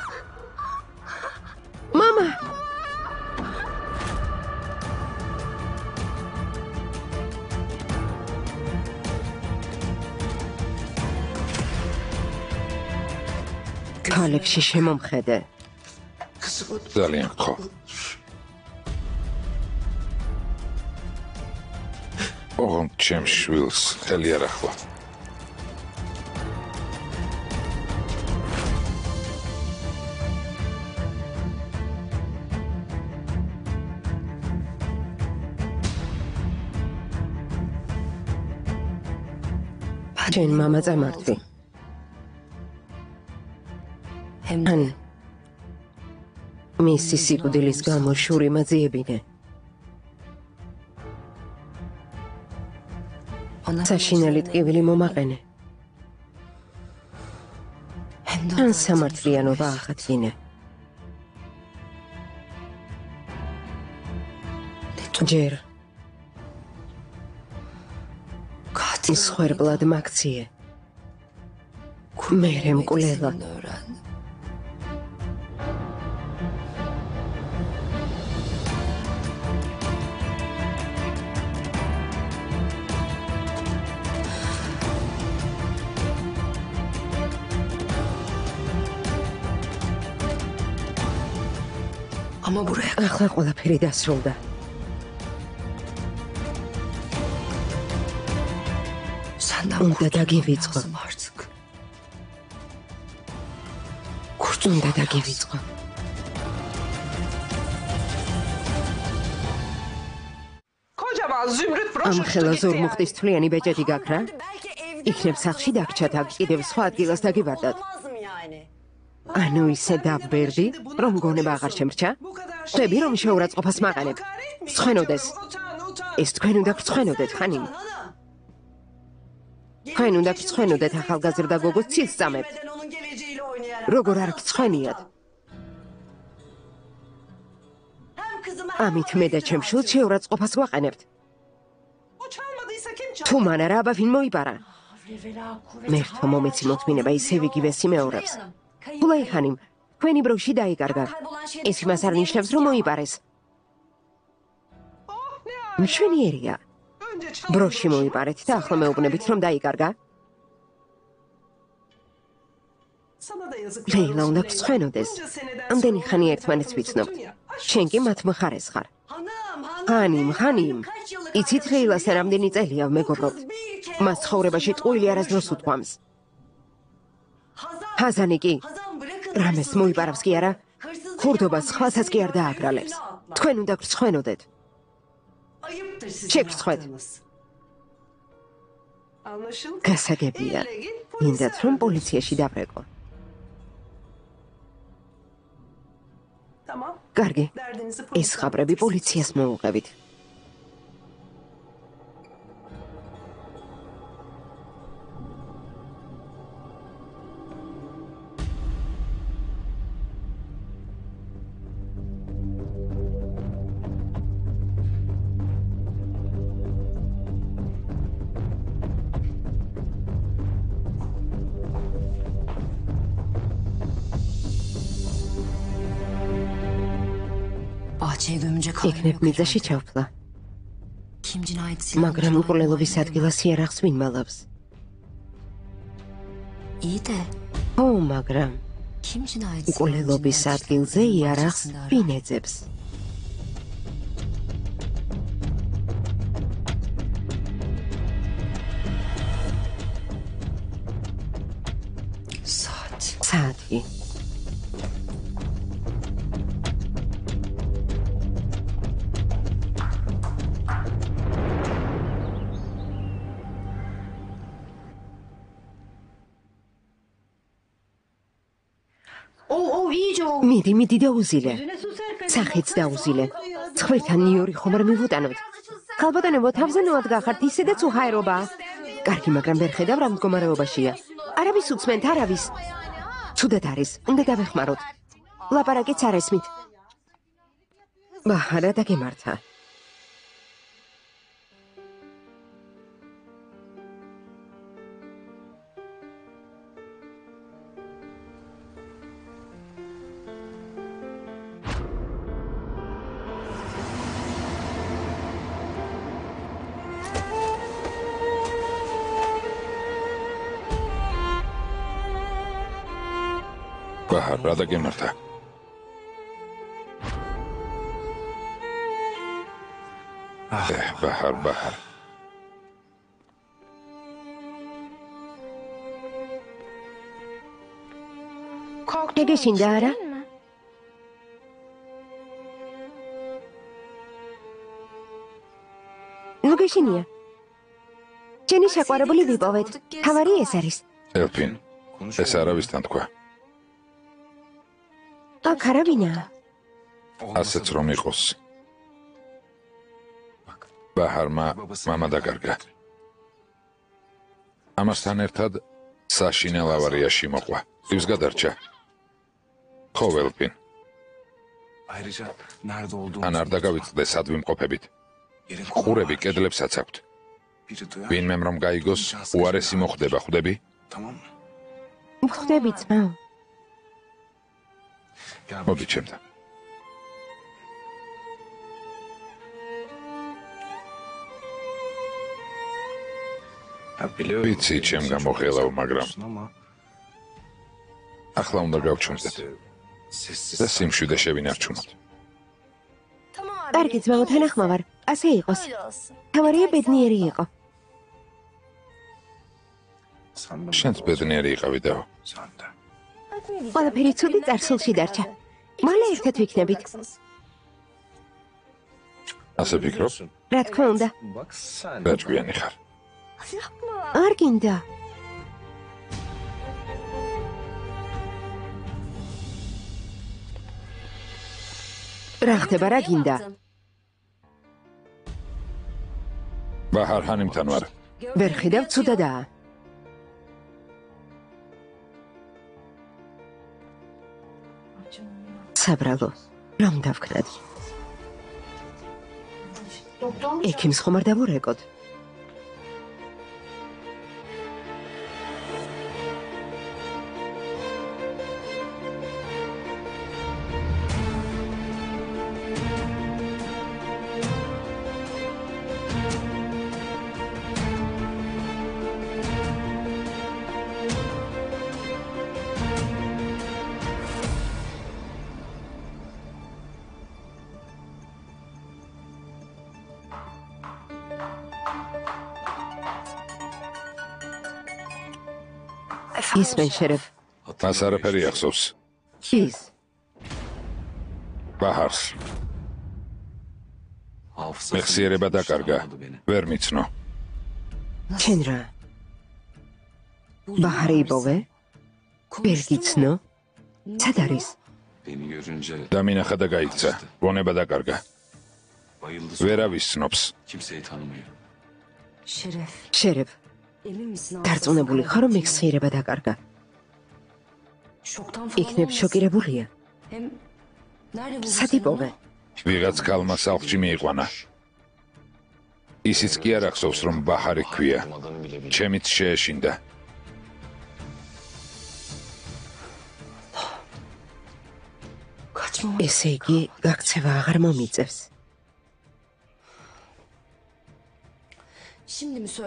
თვალებში შემომხედე. ძალიან გთხოვ. ოღონდ ჩემ შვილს ხელი არ ახლა. ჩემ მამა წამართვი. ან მისი სიკვდილის გამო შური მაძიებინე. საშინელი ტკივილი მომაყენე. ან სამართლიანობა აღადგინე. ჯერ მსხვერპლად მაქციე. მერე მკვლელა. ახლა ყველაფერი დასრულდა. უნდა დაგივიწყო. უნდა დაგივიწყო. Kocaman zümrüt ამ broşu. ხელა ზურმუხტის თვლიანი ბეჭედი გაქვს რა? იქნებ სახლში დაგჭათ, აქ კიდევ სხვა ადგილას დაგიბარდათ. ანუ ისე დავბერდი, რომ გონება აღარ შემრჩა? ხები რომ შეურაცხყოფას მაყენებ. სხენოდეს. ეს თქვენ უნდა გრცხვენოდეთ, ხანიმ. თქვენ უნდა გრცხვენოდეთ ახალგაზრდა გოგოს ცილს წამებთ. როგორ არ გრცხვენიათ? ამით მე და ჩემ შვილს შეურაცხყოფას ვაყენებთ. თუ მან არა აბა ვინ მოიპარა? მერთო მომეცი მოთმინება ისევ იგივე სიმეორებს. თულაი ხანიმ, თქვენი ბროში დაიკარგა. ეს იმას არ ნიშნავს, რომ მოიპარეს. მშვენიერია. ბროში მოიპარეთ და ახლა მეუბნებით, რომ დაიკარგა. ლეილა უნდა გცხვენოდეს. ამდენი ხანი ერთმანეთს ვიცნობთ. შენ კი მათ მხარეს ხარ. ხანიმ. იცით ლეილასთან რამდენი წელია მეგობრობთ? მას ცხოვრებაში ტყუილი არასდროს უთქვამს. ჰაზანი კი რამეს მოიპარავს კი არა? ხურდობას ხალხსაც კი არ დააგრალებს. თქვენ უნდა გცხვენოდეთ. შეგცხვეთ. გასაგებია. მინდათ რომ პოლიციაში დაბრეკო. კარგი. ეს ხაბრები პოლიციას მოუღებით. იქნებ მიწაში ჩავფლა. მაგრამ უყურლელობის ადგილას იარაღს ვინ მალავს? ო, მაგრამ უყურლელობის ადგილზე იარაღს ვინ ეძებს? საათი. მიდი დაუზილე. სახეც დაუზილე. ცხვირთან ნიორი ხომ არ მივუტანოთ. ხალბატონებო, თავზე ნოად გახართ, ისედაც უჰაერობაა. კარგი, მაგრამ ვერ ხედავ რა მდგომარეობაშია. არავის უცმენთ, არავის. ცუდად არის, უნდა დავეხმაროთ. ლაპარაკიც არ ესმით. ბაჰარა დაგემართა. ბაჰარ, რა დაგემართა? ბაჰარ. გეგეშინდა არა? ნუ გეშინია. ჯენი საყვარებული ვიპოვეთ. თავარი ეს არის. ელფინ, ეს არავისთან თქვა. აქ არავინაა. ასეც რომ იყოს. ბაჰარმა მამა დაკარგა. ამასთან ერთად საშინელ ავარიაში მოყვა. ის გადარჩა. ხო, ელფინ. ან არ დაგავიწყდე სად ვიმყოფებით. ყურები კედლებსაც აქვთ. ვინმემ რომ გაიგოს, უარესი მოხდება, ხვდები? ხვდები, ძმა. მოდი ჩემთან. ვიცი, ჩემ გამოხელავ, მაგრამ ახლა უნდა გავჩუმდეთ. და სიმშვიდე შევინარჩუნოთ. კარგი, ძმაო, თანახმოვარ. ასე იყოს. თავარია ბედნიერი იყო. შენც ბედნიერი იყავი და ყველაფერი ცუდი წარსულში დარჩა. მალე ერთად ვიქნებით. ასე ფიქრობ? რა თქმა უნდა. გაჭკვიანი ხარ. არ გინდა. რა ხდება, რა გინდა? ბაჰარ ჰანიმთან ვარ. ვერ ხედავ, ცუდადაა. საბრალო, რომ დავქნათ? ექიმს ხომ არ დავურეკოთ? გისმენ შერეფ. მას არაფერი ახსოვს. ის ბაჰარს. მეხსიერება დაკარგა. ვერ მიცნო. ჩენ რა? ბაჰარი იპოვე? ვერ გიცნო? სად არის? დამინახა და გაიქცა. რონება დაკარგა. ვერავის ცნობს. შერეფ. დარწმუნებული ხარ, რომ მეხსიერება დაკარგა? იქნებ შოკირებულია. სად იპოვე? ვიღაც ქალმა სახლში მიიყვანა. ისიც კი არ ახსოვს, რომ ბაჰარი ქვია. ჩემიც შეეშინდა. ესე იგი, გაქცევა აღარ მომიწევს.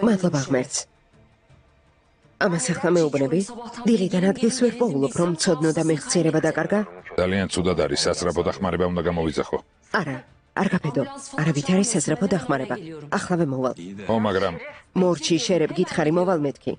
მადლობა ღმერთს. ამას ახლა მეუბნები? დილიდან ადგილს ვერ პოულობ, რომ ცოდნო და მეხსიერება დაკარგა? ძალიან ცუდად არის, სასწრაფო დახმარება უნდა გამოვიძახო. არა, არ გაფედო. არაბით არის სასწრაფო დახმარება. ახლავე მოვალ. ო, მაგრამ მორჩი შერებ გითხარი მოვალ მეთქი.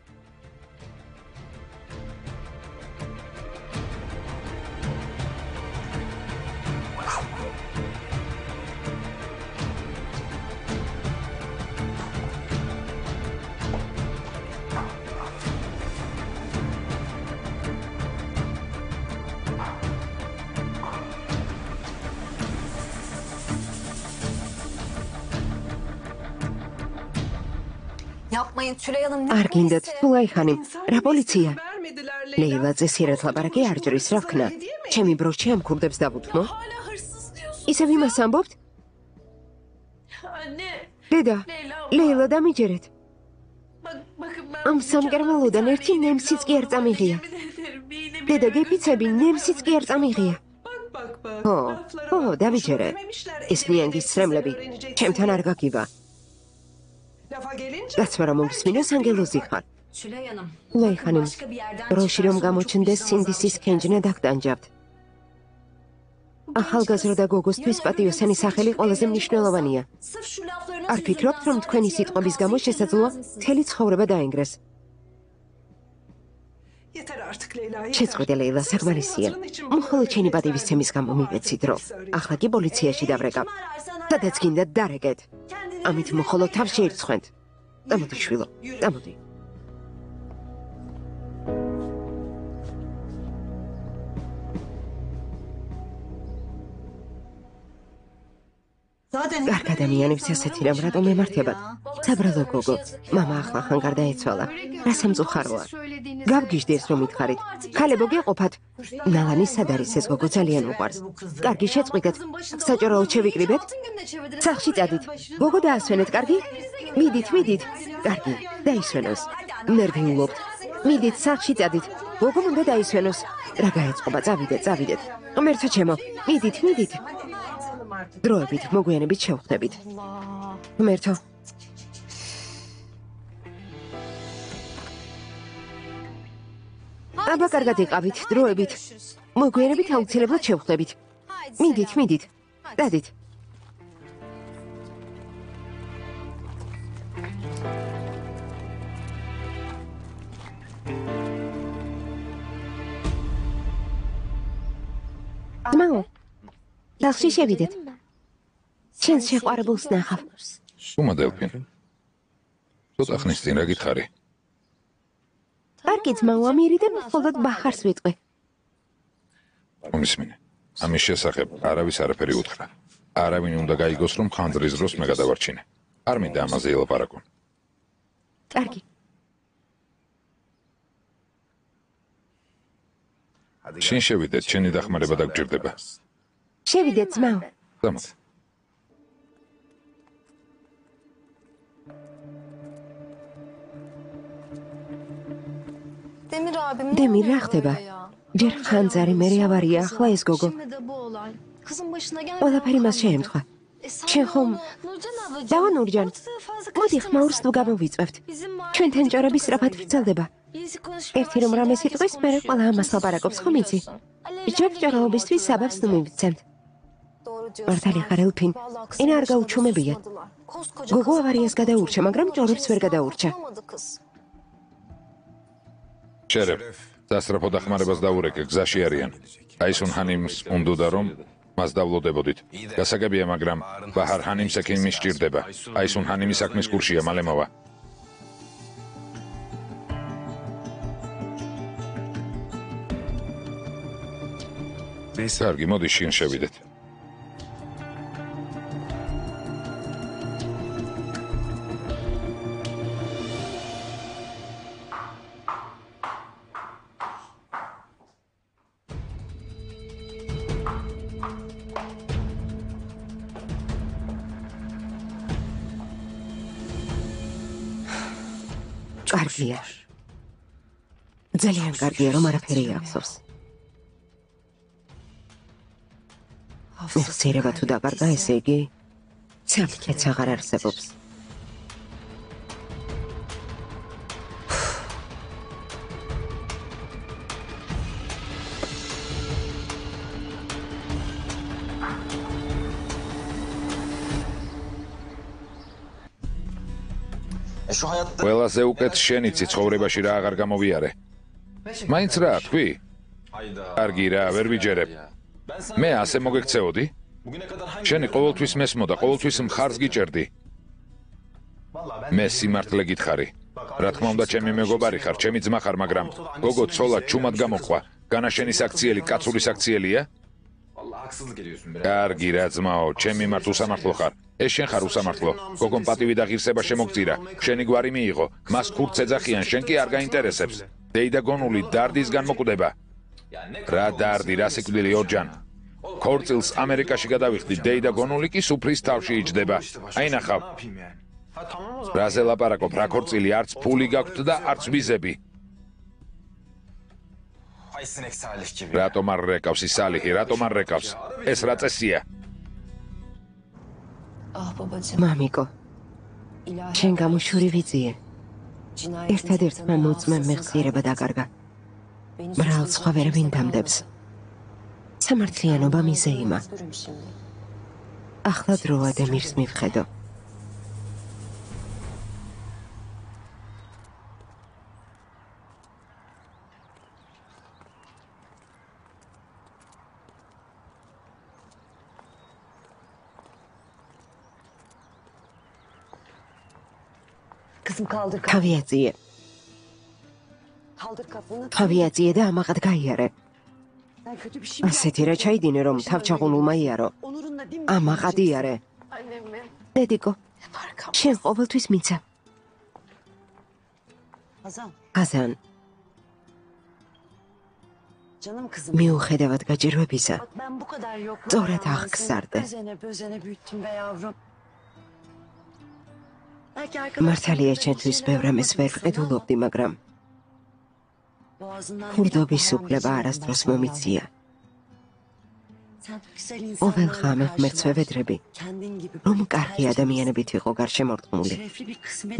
Yapmayın Tülay Hanım. არ გინდათ, თულაი ხანი. რა პოლიცია? ლეილა წესიერად ლაპარაკი არ ჭრის, რა ვქნა? ჩემი ბროჩი ამ ქურდებს დავუთმო? ისევ იმას ამბობთ? დედა, ლეილა დამიჯერეთ. ამ სამკერვალოდან ერთი ნემსიც კი არ წამიღია. დედა, გეფიცები, ნემსიც კი არ წამიღია. ო, დავიჯერე. ეს ნიანგის ცრემლები, ჩემთან არ გაგივა. გაცმა რომ მოგისმინოს ანგელოზი ხარ. Tülay Hanım. ლეი ხანიმ, Başka bir yerden დროში რომ გამოჩნდეს სინდისის ქენჯნა დაგტანჯავთ. ახალგაზრდა გოგოსთვის პატიოსანი სახელი ყველაზე მნიშვნელოვანია. Sırf şu laflarınız არ ფიქრობთ, რომ თქვენი სიტყვების გამო შესაძლოა მთელი ცხოვრება დაინგრეს? შეწყვეტე ლეილა, საკმარისია. მხოლოდ ჩემი პატივისცემის გამო მივეცი დრო. ახლა კი პოლიციაში დავრეკავ. სადაც გინდა დარეკეთ. ამით მხოლოდ თავს შეირცხვენთ. გამოდი შვილო, გამოდი. კარგ ადამიანებს ასეთი რამ რატომ ემართებათ? საბრალო გოგო, მამა ახლახან გარდაეცვალა. რა სამწუხაროა. გავგიჟდეს რომ ითხარით. ქალებო გეყოფათ. ნალანი სად არის ეს გოგო ძალიან უყვარს. კარგი შეწყვიტეთ. საჭიროა შევიკრიბეთ. სახლში წადით. გოგო დაასვენეთ, კარგი? მიდით. კარგი, დაისვენოს. ნერვიულობთ. მიდით სახლში წადით. გოგო უნდა დაისვენოს. რა გაეწყობა, წავიდეთ. ღმერთო ჩემო, მიდით. დროებით, მოგვიანებით შევხვდებით. ღმერთო. აბა კარგად იყავით, დროებით. მოგვიანებით აუცილებლად შევხვდებით. მიდით. დადით. ძმაო, სახლში შევიდეთ. შენს შეყვარებულს ნახავ. უმა დელფინ. ცოტა ხნის წინ რა გითხარი? კარგი ძმაო, ამირიდან მხოლოდ ბაჰარს ვიტყვი. მომისმინე. ამის შესახებ არავის არაფერი უთხრა. არავინ უნდა გაიგოს, რომ ხანძრის დროს მე გადავარჩინე. არ მინდა ამაზე ელაპარაკონ. კარგი. შენ შევიდეთ, შენი დახმარება დაგჭირდება. შევიდეთ ძმაო. დამოთ. დემირ რა ხდება? ჯერ ხანძარი, მერე ავარია, ახლა ეს გოგო. ყველაფერი მას შეემთხვა. შენ ხომ დავა ნურჯან, მოდი ხმაურს თუ გამოვიწევთ. ჩვენთან ჭორები სწრაფად ვრცელდება. ერთი რომ რამეს იტყვის, მერე ყველა ამას ლაპარაკობს, ხომ იცი? ჭორაობისთვის საბაბს ნუ მივიცემთ. მართალი ხარ ელფინ, ენა არ გაუჩუმებიათ. გოგო ავარიას გადაურჩა, მაგრამ ჭორებს ვერ გადაურჩა. შერეფ, დასწრაფო დახმარებას დაურეკე, გზაში არიან. აისუნ ჰანიმს უნდოდა რომ მას დავლოდებოდით. გასაგებია, მაგრამ ბაჰარ ჰანიმს ექიმი სჭირდება. აისუნ ჰანიმი საქმის კურსია, მალე მოვა. კარგი, მოდი შინ შევიდეთ. კარგია. ძალიან კარგია, რომ არაფერი ახსოვს. მეხსიერება თუ დაკარგა, ესე იგი საფრთხეც აღარ არსებობს. ყველაზე უკეთ შენიცი ცხოვრებაში რა აღარ გამოვიარე. მაინც რა, თქვი? კარგი რა, ვერ ვიჯერებ. მე ასე მოგექცეოდი? შენი ყოველთვის მესმოდა, ყოველთვის მხარს გიჭერდი. მე სიმართლე გითხარი. რა თქმა უნდა, ჩემი მეგობარი ხარ, ჩემი ძმა ხარ, მაგრამ გოგო ცოლა ჩუმად გამოყვა. განაშენი საქციელი, კაცური საქციელია? კარგი რა ძმაო, ჩემი მართ უსამართლო ხარ. ეს შენ ხარ უსამართლო. გოგომ პატივი და ღირსება შემოგწირა. შენი გვარი მიიღო. მას ქურდს ეძახიან, შენ კი არ გაინტერესებს. დეიდა გონული დარდისგან მოკვდება. რა დარდი, რა სიკვდილი ორჯან. ქორწილს ამერიკაში გადავიხდი, დეიდა გონული კი სუფრის თავში იჯდება. აი ნახავ. რაზე ლაპარაკობ, რა ქორწილი, არც ფული გაქვთ და არც ვიზები. რატომ არ რეკავს ის სალიჰი, რატომ არ რეკავს? ეს რა წესია? მამიკო, შენ გამოშვური ვიძიე. ერთადერთმა მოწმემ მეხსიერება დაკარგა. მრავალ სხვა ვერავინ დამდებს. სამართლიანობა მიზეიმა. ახლა დროა დემირს მივხედო. Kızım kaldır kapını. თავი აწიე. Kaldır kapını. თავი აწიე და ამაღად გაიარე. Sen kötü bir şey mi ასეთი რა ჩაიდინე, რომ თავჩაღუნულმა იარო. yaptın? Onurunla değil mi? ამაღად იარე. Annem mi? დედიკო, შენ ყოველთვის მიცა. Hazan, ხაზან, canım kızım. მიუხედავად გაჭირვებისა, Bak ben bu kadar yokluk. Zorla tahkısardı. Özene büyüttüm be yavrum. Belki მართალია ჩემთვის ბევრ ამას ვერ ვყიდულობდი, მაგრამ ქურდობის უფლება არასდროს მომიცია. ყოველ ხამე ღმერთს ვევედრები, რომ კარგი ადამიანებით იყო გარშემორტყმული.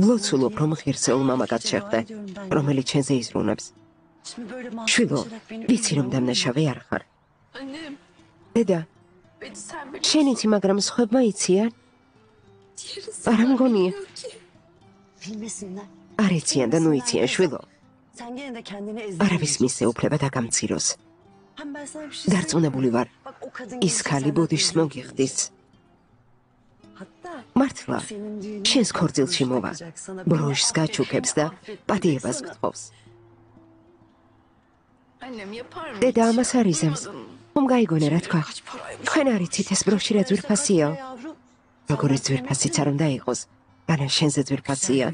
ვლოცულობ, რომ ღირსეულ მამაკაც შეხვდე, რომელიც შენზე იზრუნებს. შვილო, ვიცი რომ დამნაშავე არ ხარ. Annem, დედა, beni sen bile შენ იცი, მაგრამ სხვებმა იციან? არა მგონია. Bilmesinler. არ იციან და ნუ იციან, შვილო. Sen gene de kendini არავის მისზე უფლება დაგამციროს. Hem ben sana bir şey დარწმუნებული ვარ, Bak o kadın ის ქალი ბოდიშს მოგიხდის. Hatta მართლა, შენს ქორწილში მოვა, ბროშს გაჩუქებს და პატიებას გთხოვს. annem yapar mı? დედა ამას არ იზამს. ხომ გაიგონე რა თქვა? თქვენ არ იცით ეს ბროში რა ძვირფასია? როგორი ძვირფასიც არ უნდა იყოს, მაგრამ შენზე ძვირფასია.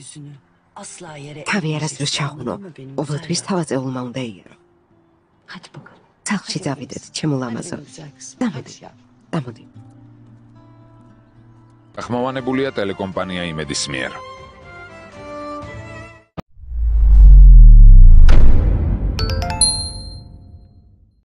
Asla yere თავი არასდროს ჩახუნო, ყოველთვის თავაწეულმა უნდა იარო. Hadi bakalım. სახლში დავიდეთ, ჩემო ლამაზო. დამოდი, დამოდი. ახმოვანებულია ტელეკომპანია იმედის მიერ.